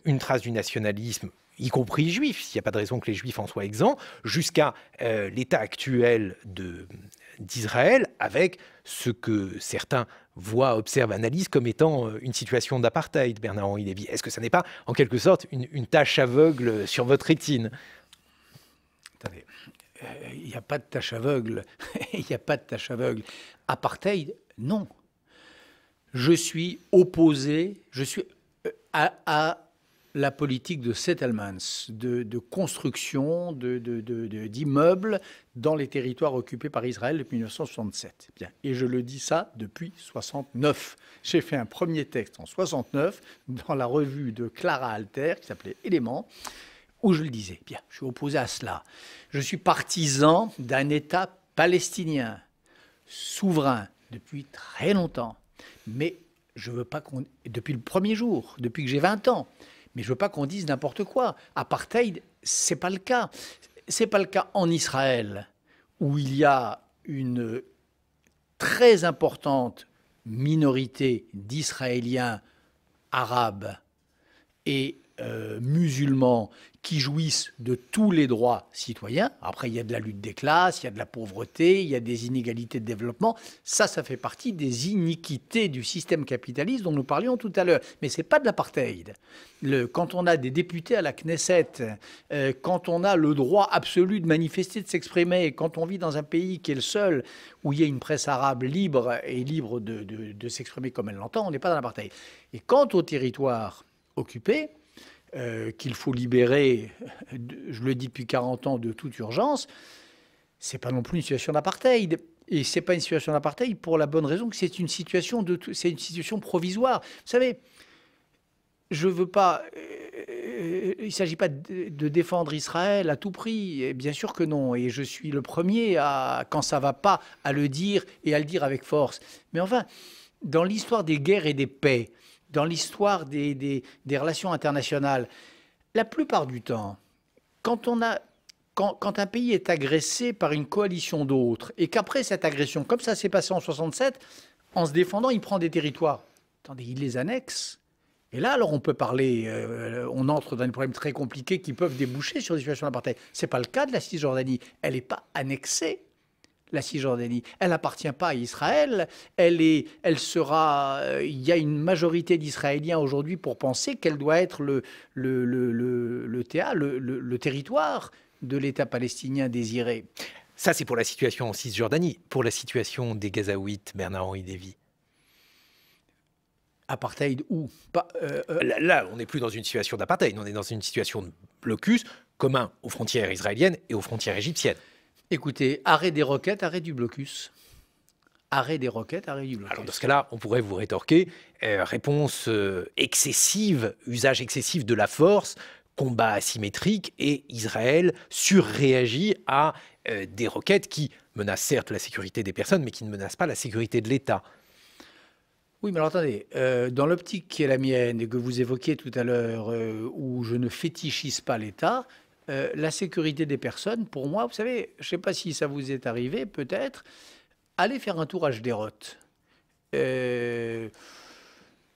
une trace du nationalisme, y compris juif, s'il n'y a pas de raison que les juifs en soient exempts, jusqu'à l'état actuel d'Israël, avec ce que certains voient, observent, analysent comme étant une situation d'apartheid, Bernard-Henri Lévy. Est-ce que ça n'est pas, en quelque sorte, une tache aveugle sur votre rétine? Attendez, il n'y a pas de tache aveugle. Il n'y a pas de tache aveugle. Apartheid, non. Je suis opposé, à la politique de settlements, de construction d'immeubles dans les territoires occupés par Israël depuis 1967. Bien. Et je le dis ça depuis 1969. J'ai fait un premier texte en 1969 dans la revue de Clara Alter qui s'appelait Éléments, où je le disais. Bien, je suis opposé à cela. Je suis partisan d'un État palestinien, souverain, depuis très longtemps. Mais je veux pas qu'on... Depuis le premier jour, depuis que j'ai 20 ans. Mais je veux pas qu'on dise n'importe quoi. Apartheid, c'est pas le cas. C'est pas le cas en Israël, où il y a une très importante minorité d'Israéliens arabes et musulmans qui jouissent de tous les droits citoyens. Après, il y a de la lutte des classes, il y a de la pauvreté, il y a des inégalités de développement. Ça fait partie des iniquités du système capitaliste dont nous parlions tout à l'heure. Mais ce n'est pas de l'apartheid. Quand on a des députés à la Knesset, quand on a le droit absolu de manifester, de s'exprimer, quand on vit dans un pays qui est le seul où il y a une presse arabe libre et libre de s'exprimer comme elle l'entend, on n'est pas dans l'apartheid. Et quant au territoire occupé, qu'il faut libérer, je le dis depuis 40 ans, de toute urgence, c'est pas non plus une situation d'apartheid. Et c'est pas une situation d'apartheid pour la bonne raison que c'est une situation provisoire. Vous savez, je veux pas, il s'agit pas de défendre Israël à tout prix. Et bien sûr que non. Et je suis le premier quand ça va pas, à le dire et à le dire avec force. Mais enfin, dans l'histoire des guerres et des paix, dans l'histoire des relations internationales, la plupart du temps, quand un pays est agressé par une coalition d'autres, et qu'après cette agression, comme ça s'est passé en 67, en se défendant, il prend des territoires. Attendez, il les annexe. Et là, alors on peut parler, on entre dans des problèmes très compliqués qui peuvent déboucher sur des situations d'apartheid. Ce n'est pas le cas de la Cisjordanie. Elle n'est pas annexée. La Cisjordanie, elle n'appartient pas à Israël. Il y a une majorité d'Israéliens aujourd'hui pour penser qu'elle doit être le territoire de l'État palestinien désiré. Ça, c'est pour la situation en Cisjordanie. Pour la situation des Gazaouites, Bernard-Henri Lévy. Apartheid où Là, on n'est plus dans une situation d'apartheid. On est dans une situation de blocus commun aux frontières israéliennes et aux frontières égyptiennes. Écoutez, arrêt des roquettes, arrêt du blocus. Arrêt des roquettes, arrêt du blocus. Alors dans ce cas-là, on pourrait vous rétorquer, réponse excessive, usage excessif de la force, combat asymétrique, et Israël surréagit à des roquettes qui menacent certes la sécurité des personnes, mais qui ne menacent pas la sécurité de l'État. Oui, mais alors attendez, dans l'optique qui est la mienne et que vous évoquiez tout à l'heure, où je ne fétichise pas l'État, la sécurité des personnes, pour moi, vous savez, je ne sais pas si ça vous est arrivé, peut-être, allez faire un tour à Sderot.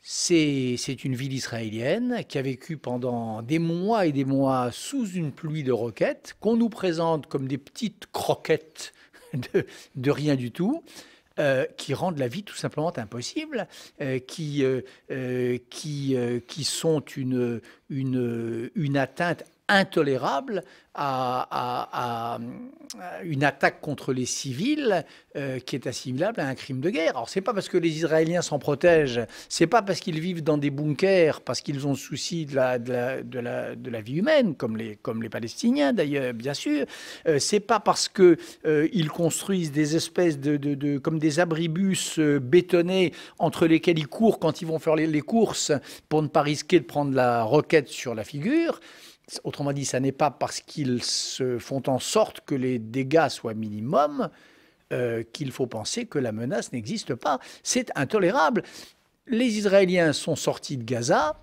C'est une ville israélienne qui a vécu pendant des mois et des mois sous une pluie de roquettes, qu'on nous présente comme des petites croquettes de rien du tout, qui rendent la vie tout simplement impossible, qui sont une atteinte intolérable à une attaque contre les civils qui est assimilable à un crime de guerre. Alors, c'est pas parce que les Israéliens s'en protègent, c'est pas parce qu'ils vivent dans des bunkers, parce qu'ils ont souci de la vie humaine, comme les Palestiniens d'ailleurs, bien sûr. C'est pas parce que ils construisent des espèces comme des abribus bétonnés entre lesquels ils courent quand ils vont faire les courses pour ne pas risquer de prendre la roquette sur la figure. Autrement dit, ça n'est pas parce qu'ils se font en sorte que les dégâts soient minimums qu'il faut penser que la menace n'existe pas. C'est intolérable. Les Israéliens sont sortis de Gaza.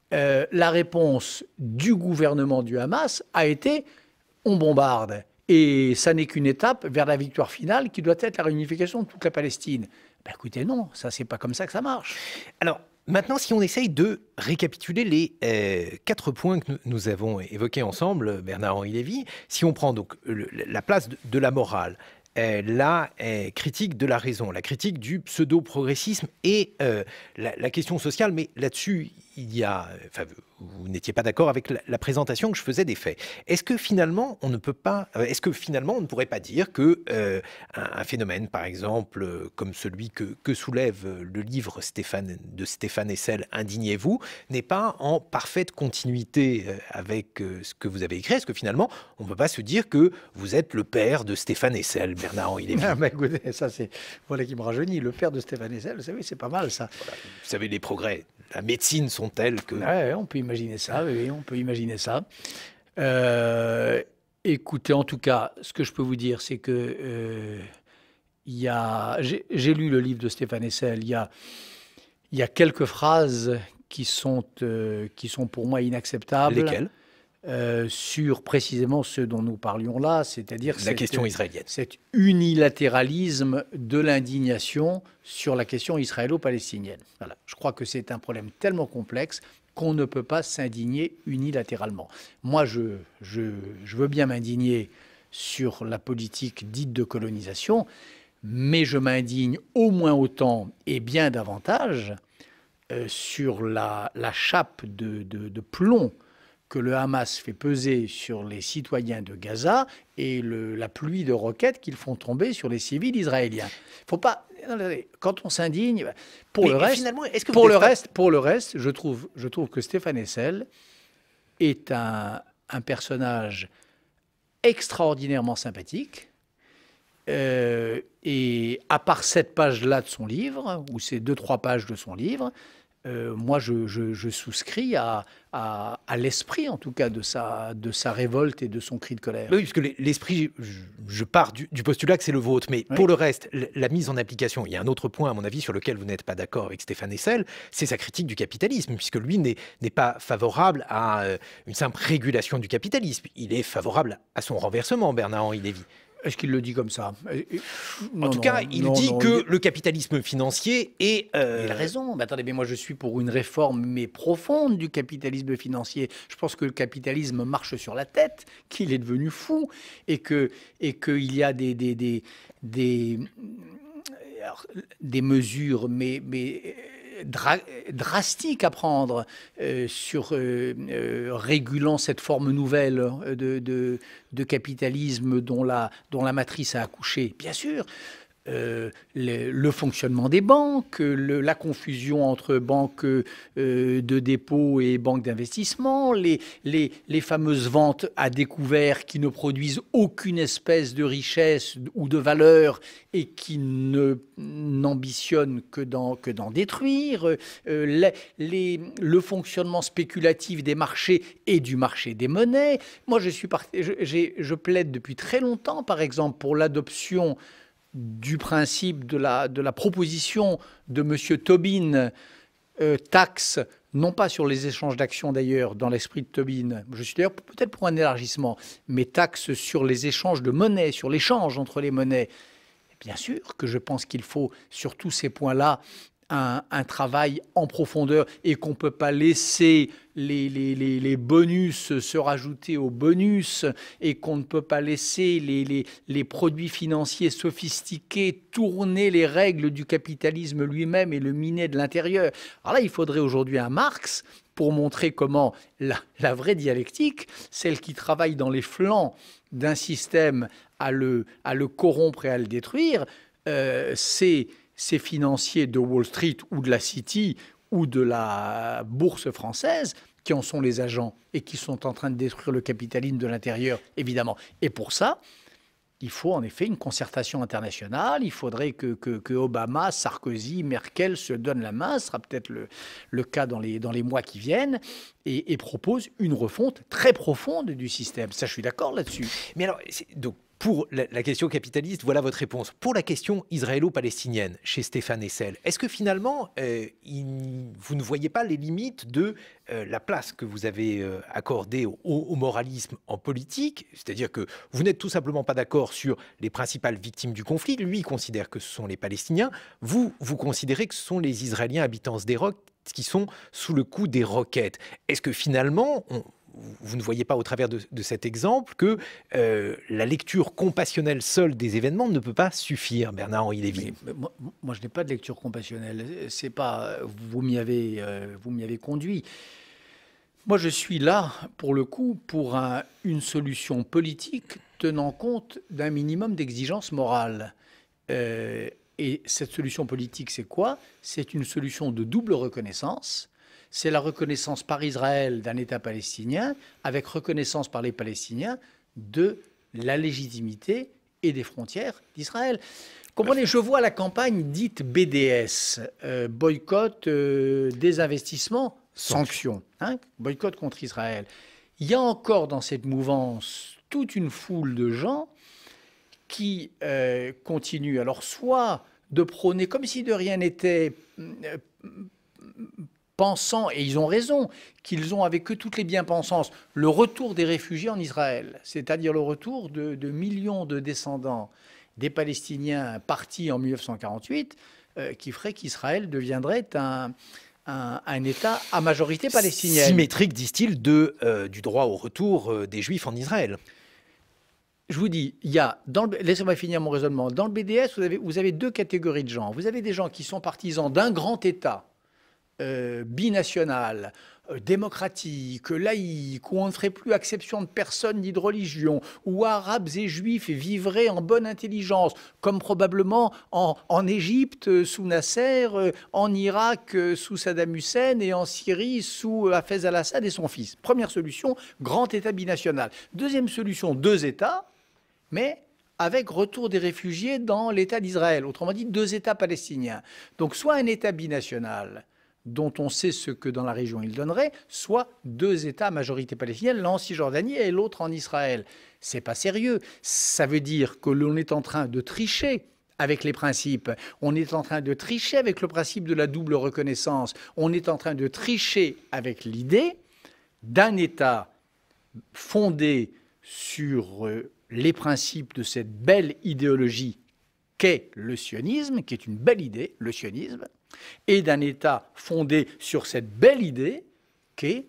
La réponse du gouvernement du Hamas a été « on bombarde ». Et ça n'est qu'une étape vers la victoire finale qui doit être la réunification de toute la Palestine. Ben écoutez, non, ça c'est pas comme ça que ça marche. Alors, maintenant, si on essaye de récapituler les 4 points que nous avons évoqués ensemble, Bernard-Henri Lévy, si on prend donc la place de la morale, la critique de la raison, la critique du pseudo-progressisme et la question sociale, mais là-dessus, vous n'étiez pas d'accord avec la présentation que je faisais des faits. Est-ce que finalement, on ne pourrait pas dire que un phénomène, par exemple, comme celui que soulève le livre de Stéphane Hessel, Indignez-vous, n'est pas en parfaite continuité avec ce que vous avez écrit? Est-ce que finalement, on ne peut pas se dire que vous êtes le père de Stéphane Hessel, Bernard-Henri Lévy? Ah, écoutez, ça c'est voilà qui me rajeunit, le père de Stéphane Hessel, vous savez, c'est pas mal ça. Voilà. Vous savez, les progrès, la médecine sont tels que... Ouais, on peut imaginer ça, oui, on peut imaginer ça. Écoutez, en tout cas, ce que je peux vous dire, c'est que j'ai lu le livre de Stéphane Hessel, il y a quelques phrases qui sont pour moi inacceptables. Lesquelles? Sur précisément ce dont nous parlions là, c'est-à-dire la question israélienne. Cet unilatéralisme de l'indignation sur la question israélo-palestinienne. Voilà. Je crois que c'est un problème tellement complexe, qu'on ne peut pas s'indigner unilatéralement. Moi, je veux bien m'indigner sur la politique dite de colonisation, mais je m'indigne au moins autant et bien davantage sur la chape de plomb que le Hamas fait peser sur les citoyens de Gaza et la pluie de roquettes qu'ils font tomber sur les civils israéliens. Faut pas, quand on s'indigne, pour le reste, je trouve que Stéphane Hessel est un personnage extraordinairement sympathique. Et à part cette page-là de son livre, ou ces 2-3 pages de son livre, moi, je souscris à l'esprit, en tout cas, de sa révolte et de son cri de colère. Oui, parce que l'esprit, je pars du postulat que c'est le vôtre, mais pour le reste, la mise en application, il y a un autre point, à mon avis, sur lequel vous n'êtes pas d'accord avec Stéphane Hessel, c'est sa critique du capitalisme, puisque lui n'est pas favorable à une simple régulation du capitalisme. Il est favorable à son renversement, Bernard-Henri Lévy. Est-ce qu'il le dit comme ça? En tout cas, il dit que le capitalisme financier est... Il a raison. Mais attendez, mais moi je suis pour une réforme, mais profonde, du capitalisme financier. Je pense que le capitalisme marche sur la tête, qu'il est devenu fou, et qu'il y a des mesures, mais drastiques à prendre sur régulant cette forme nouvelle de capitalisme dont la matrice a accouché. Bien sûr, le fonctionnement des banques, la confusion entre banques de dépôt et banques d'investissement, les fameuses ventes à découvert qui ne produisent aucune espèce de richesse ou de valeur et qui n'ambitionnent que d'en détruire, le fonctionnement spéculatif des marchés et du marché des monnaies. Moi, je plaide depuis très longtemps, par exemple, pour l'adoption du principe de la proposition de M. Tobin, taxe, non pas sur les échanges d'actions d'ailleurs, dans l'esprit de Tobin, je suis d'ailleurs peut-être pour un élargissement, mais taxe sur les échanges de monnaie, sur l'échange entre les monnaies. Bien sûr que je pense qu'il faut, sur tous ces points-là, un travail en profondeur et qu'on ne peut pas laisser les bonus se rajouter aux bonus et qu'on ne peut pas laisser les produits financiers sophistiqués tourner les règles du capitalisme lui-même et le miner de l'intérieur. Alors là, il faudrait aujourd'hui un Marx pour montrer comment la vraie dialectique, celle qui travaille dans les flancs d'un système à le corrompre et à le détruire, c'est ces financiers de Wall Street ou de la City ou de la bourse française qui en sont les agents et qui sont en train de détruire le capitalisme de l'intérieur, évidemment. Et pour ça, il faut en effet une concertation internationale. Il faudrait que Obama, Sarkozy, Merkel se donnent la main. Ce sera peut-être le cas dans les mois qui viennent et proposent une refonte très profonde du système. Ça, je suis d'accord là-dessus. Mais alors, donc, pour la question capitaliste, voilà votre réponse. Pour la question israélo-palestinienne, chez Stéphane Hessel, est-ce que finalement, vous ne voyez pas les limites de la place que vous avez accordée au moralisme en politique? C'est-à-dire que vous n'êtes tout simplement pas d'accord sur les principales victimes du conflit. Lui, il considère que ce sont les Palestiniens. Vous considérez que ce sont les Israéliens habitants des rocs qui sont sous le coup des roquettes. Est-ce que finalement... vous ne voyez pas au travers de cet exemple que la lecture compassionnelle seule des événements ne peut pas suffire, Bernard-Henri Lévy? Moi, je n'ai pas de lecture compassionnelle. C'est pas, vous m'y avez conduit. Moi, je suis là, pour le coup, pour une solution politique tenant compte d'un minimum d'exigences morales. Et cette solution politique, c'est quoi? C'est une solution de double reconnaissance. C'est la reconnaissance par Israël d'un État palestinien, avec reconnaissance par les Palestiniens de la légitimité et des frontières d'Israël. Comprenez, je vois la campagne dite BDS, boycott, désinvestissement, sanctions, boycott contre Israël. Il y a encore dans cette mouvance toute une foule de gens qui continuent, alors soit de prôner comme si de rien n'était, pensant, et ils ont raison, qu'ils ont avec eux toutes les bien-pensances, le retour des réfugiés en Israël, c'est-à-dire le retour de millions de descendants des Palestiniens partis en 1948, qui ferait qu'Israël deviendrait un État à majorité palestinienne. Symétrique, disent-ils, du droit au retour des Juifs en Israël. Je vous dis, laissez-moi finir mon raisonnement. Dans le BDS, vous avez deux catégories de gens. Vous avez des gens qui sont partisans d'un grand État binational, démocratique, laïque, où on ne ferait plus exception de personne ni de religion, où arabes et juifs vivraient en bonne intelligence, comme probablement en Égypte sous Nasser, en Irak sous Saddam Hussein et en Syrie sous Hafez al-Assad et son fils. Première solution, grand État binational. Deuxième solution, deux États, mais avec retour des réfugiés dans l'État d'Israël. Autrement dit, deux États palestiniens. Donc soit un État binational, dont on sait ce que dans la région il donnerait, soit deux États à majorité palestinienne, l'un en Cisjordanie et l'autre en Israël. C'est pas sérieux. Ça veut dire que l'on est en train de tricher avec les principes. On est en train de tricher avec le principe de la double reconnaissance. On est en train de tricher avec l'idée d'un État fondé sur les principes de cette belle idéologie qu'est le sionisme, qui est une belle idée, le sionisme, et d'un État fondé sur cette belle idée qu'est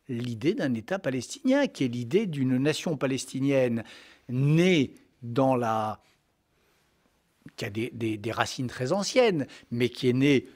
l'idée d'un État palestinien, qui est l'idée d'une nation palestinienne née dans qui a des racines très anciennes, mais qui est née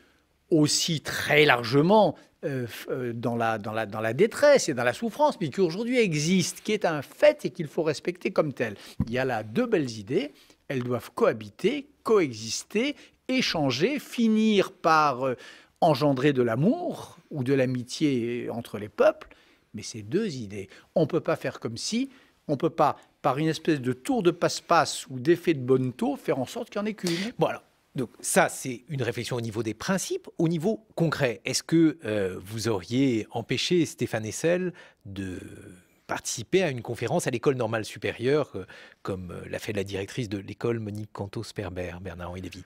aussi très largement dans la détresse et dans la souffrance, mais qui aujourd'hui existe, qui est un fait et qu'il faut respecter comme tel. Il y a là deux belles idées, elles doivent cohabiter, coexister, échanger, finir par engendrer de l'amour ou de l'amitié entre les peuples, mais ces deux idées, on ne peut pas faire comme si, on ne peut pas, par une espèce de tour de passe-passe ou d'effet de bonneteau, faire en sorte qu'il n'y en ait qu'une. Voilà. Donc ça, c'est une réflexion au niveau des principes. Au niveau concret, est-ce que vous auriez empêché Stéphane Hessel de participer à une conférence à l'école normale supérieure, comme l'a fait la directrice de l'école, Monique Cantos-Perber, Bernard-Henri Lévy?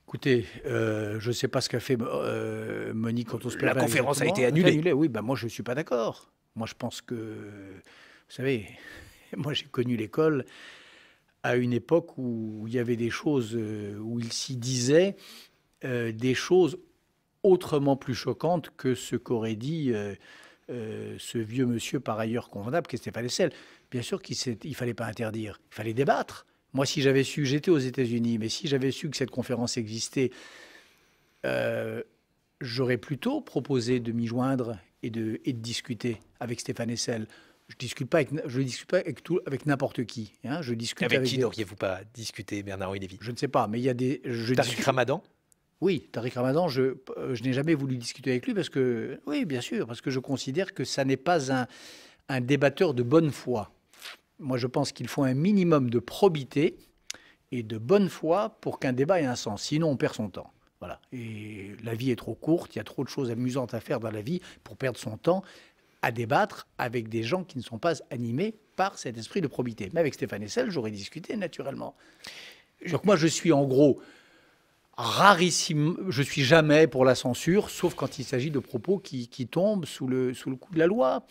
Écoutez, je ne sais pas ce qu'a fait Monique Cantos-Perber. La conférence a été annulée. Oui, moi je ne suis pas d'accord. Moi je pense que, vous savez, moi j'ai connu l'école à une époque où il y avait des choses, où il s'y disait des choses autrement plus choquantes que ce qu'aurait dit ce vieux monsieur par ailleurs convenable, qui est Stéphane Hessel. Bien sûr qu'il ne fallait pas interdire, il fallait débattre. Moi, si j'avais su, j'étais aux États-Unis, mais si j'avais su que cette conférence existait, j'aurais plutôt proposé de m'y joindre et de discuter avec Stéphane Hessel. Je ne discute pas avec n'importe qui. Hein. Je discute avec qui n'auriez-vous pas discuté, Bernard-Henri Lévy? Je ne sais pas, mais il y a des... Tariq Ramadan? Oui, Tariq Ramadan, je n'ai jamais voulu discuter avec lui parce que... Oui, bien sûr, parce que je considère que ça n'est pas un débatteur de bonne foi. Moi, je pense qu'il faut un minimum de probité et de bonne foi pour qu'un débat ait un sens. Sinon, on perd son temps. Voilà. Et la vie est trop courte, il y a trop de choses amusantes à faire dans la vie pour perdre son temps à débattre avec des gens qui ne sont pas animés par cet esprit de probité. Mais avec Stéphane Hessel, j'aurais discuté naturellement. Donc moi, je suis en gros rarissime. Je suis jamais pour la censure, sauf quand il s'agit de propos qui tombent sous le coup de la loi.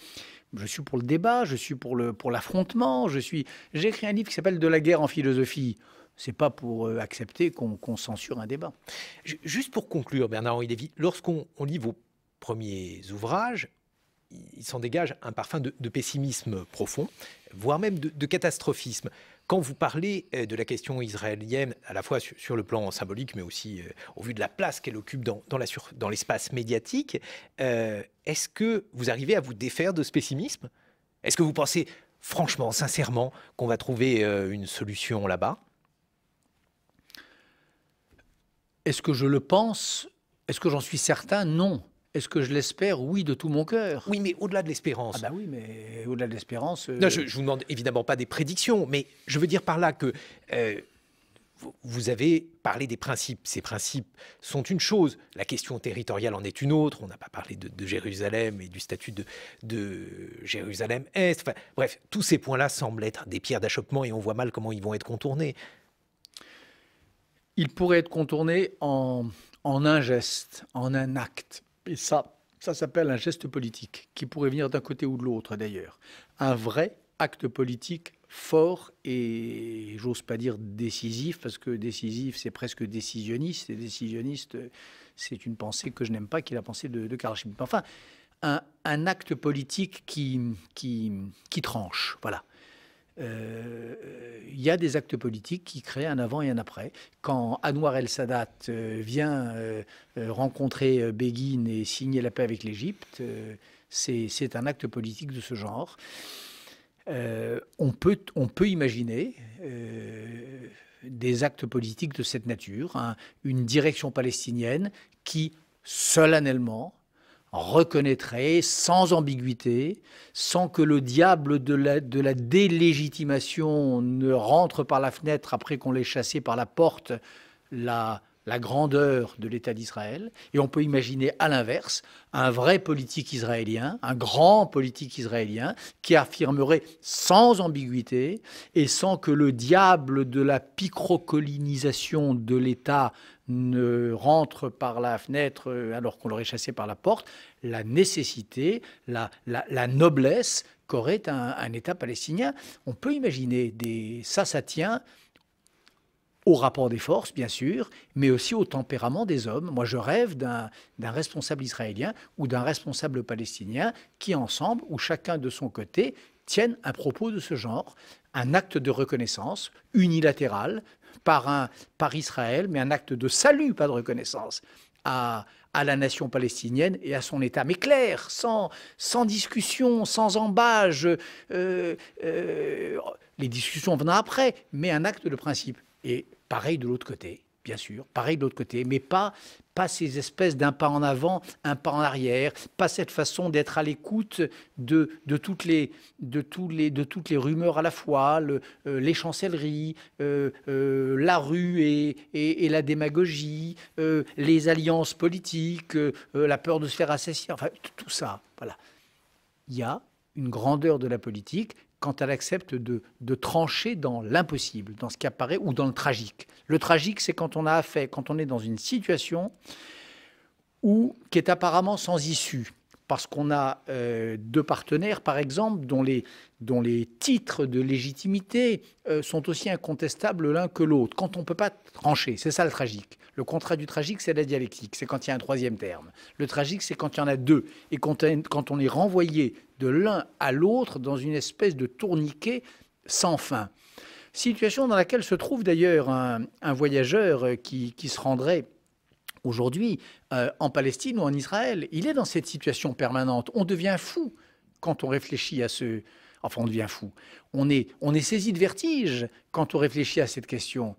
Je suis pour le débat, je suis pour l'affrontement. J'ai écrit un livre qui s'appelle De la guerre en philosophie. C'est pas pour accepter qu'on censure un débat. Juste pour conclure, Bernard-Henri Lévy, lorsqu'on lit vos premiers ouvrages, il s'en dégage un parfum de pessimisme profond, voire même de catastrophisme. Quand vous parlez de la question israélienne, à la fois sur le plan symbolique, mais aussi au vu de la place qu'elle occupe dans l'espace médiatique, est-ce que vous arrivez à vous défaire de ce pessimisme? Est-ce que vous pensez franchement, sincèrement, qu'on va trouver une solution là-bas? Est-ce que je le pense? Est-ce que j'en suis certain? Non. Est-ce que je l'espère? Oui, de tout mon cœur. Oui, mais au-delà de l'espérance. Ah bah oui, mais au-delà de l'espérance... Non, je vous demande évidemment pas des prédictions, mais je veux dire par là que vous avez parlé des principes. Ces principes sont une chose. La question territoriale en est une autre. On n'a pas parlé de Jérusalem et du statut de Jérusalem-Est. Enfin, bref, tous ces points-là semblent être des pierres d'achoppement et on voit mal comment ils vont être contournés. Ils pourraient être contournés en un geste, en un acte. Et ça s'appelle un geste politique, qui pourrait venir d'un côté ou de l'autre d'ailleurs. Un vrai acte politique fort et j'ose pas dire décisif, parce que décisif, c'est presque décisionniste, et décisionniste, c'est une pensée que je n'aime pas, qui est la pensée de Carl Schmitt. Enfin, un acte politique qui tranche, voilà. Il y a des actes politiques qui créent un avant et un après. Quand Anwar el-Sadat vient rencontrer Begin et signer la paix avec l'Égypte, c'est un acte politique de ce genre. On peut imaginer des actes politiques de cette nature, une direction palestinienne qui, solennellement, reconnaîtrait sans ambiguïté, sans que le diable de la délégitimation ne rentre par la fenêtre après qu'on l'ait chassé par la porte, la grandeur de l'État d'Israël. Et on peut imaginer à l'inverse un vrai politique israélien, un grand politique israélien qui affirmerait sans ambiguïté et sans que le diable de la picrocolonisation de l'État ne rentre par la fenêtre alors qu'on l'aurait chassé par la porte, la nécessité, la noblesse qu'aurait un État palestinien. On peut imaginer ça tient au rapport des forces, bien sûr, mais aussi au tempérament des hommes. Moi, je rêve d'un responsable israélien ou d'un responsable palestinien qui, ensemble, ou chacun de son côté, tiennent un propos de ce genre, un acte de reconnaissance unilatéral par Israël, mais un acte de salut, pas de reconnaissance, à la nation palestinienne et à son État. Mais clair, sans discussion, sans embâge. Les discussions viendront après, mais un acte de principe. Et pareil de l'autre côté, bien sûr, pareil de l'autre côté, mais pas ces espèces d'un pas en avant, un pas en arrière, pas cette façon d'être à l'écoute de toutes les rumeurs à la fois, les chancelleries, la rue et la démagogie, les alliances politiques, la peur de se faire assassiner, enfin tout ça, voilà. Il y a une grandeur de la politique quand elle accepte de trancher dans l'impossible, dans ce qui apparaît, ou dans le tragique. Le tragique, c'est quand on est dans une situation qui est apparemment sans issue, parce qu'on a deux partenaires, par exemple, dont les titres de légitimité sont aussi incontestables l'un que l'autre, quand on ne peut pas trancher. C'est ça le tragique. Le contraire du tragique, c'est la dialectique, c'est quand il y a un troisième terme. Le tragique, c'est quand il y en a deux, et quand on est renvoyé de l'un à l'autre dans une espèce de tourniquet sans fin. Situation dans laquelle se trouve d'ailleurs un voyageur qui se rendrait aujourd'hui en Palestine ou en Israël. Il est dans cette situation permanente. On devient fou quand on réfléchit à ce... Enfin, on devient fou. On est saisi de vertige quand on réfléchit à cette question.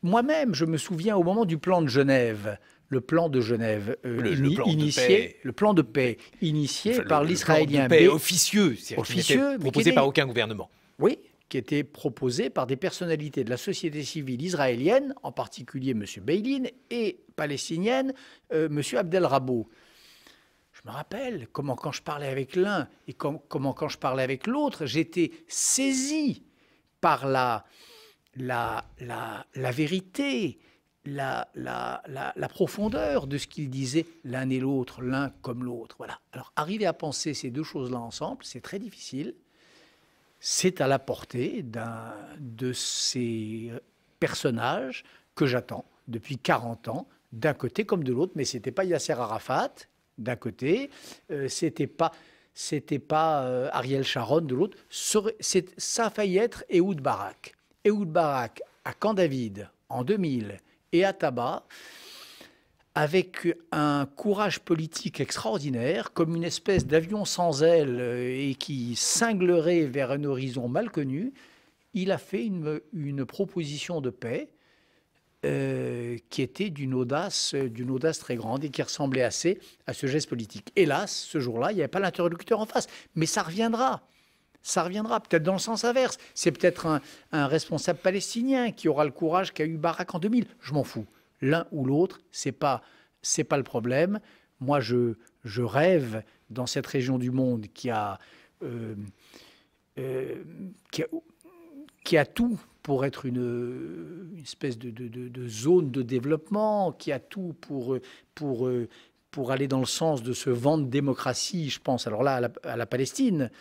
Moi-même, je me souviens au moment du plan de Genève, le plan de Genève le plan de paix initié par l'Israélien. Le plan de paix officieux, proposé par aucun gouvernement. Oui, qui était proposé par des personnalités de la société civile israélienne, en particulier M. Beilin, et palestinienne, M. Abdel Rabo. Je me rappelle comment, quand je parlais avec l'un et comment, quand je parlais avec l'autre, j'étais saisi par la vérité, la profondeur de ce qu'ils disaient l'un et l'autre, l'un comme l'autre. Voilà. Alors, arriver à penser ces deux choses-là ensemble, c'est très difficile. C'est à la portée de ces personnages que j'attends depuis 40 ans, d'un côté comme de l'autre, mais ce n'était pas Yasser Arafat, d'un côté, c'était pas Ariel Sharon de l'autre, ça a failli être Ehud Barak. Ehud Barak à Camp David en 2000 et à Taba, avec un courage politique extraordinaire, comme une espèce d'avion sans ailes et qui cinglerait vers un horizon mal connu, il a fait une proposition de paix qui était d'une audace très grande et qui ressemblait assez à ce geste politique. Hélas, ce jour-là, il n'y avait pas l'interlocuteur en face, mais ça reviendra. Ça reviendra, peut-être dans le sens inverse. C'est peut-être un responsable palestinien qui aura le courage qu'a eu Barak en 2000. Je m'en fous. L'un ou l'autre, c'est pas le problème. Moi, je rêve dans cette région du monde qui a tout pour être une espèce de zone de développement, qui a tout pour aller dans le sens de ce vent de démocratie, je pense, alors là, à la Palestine,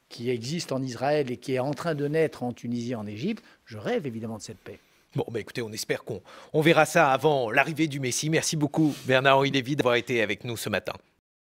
qui existe en Israël et qui est en train de naître en Tunisie, en Égypte, je rêve évidemment de cette paix. Bon, bah écoutez, on espère qu'on verra ça avant l'arrivée du Messie. Merci beaucoup, Bernard-Henri Lévy, d'avoir été avec nous ce matin.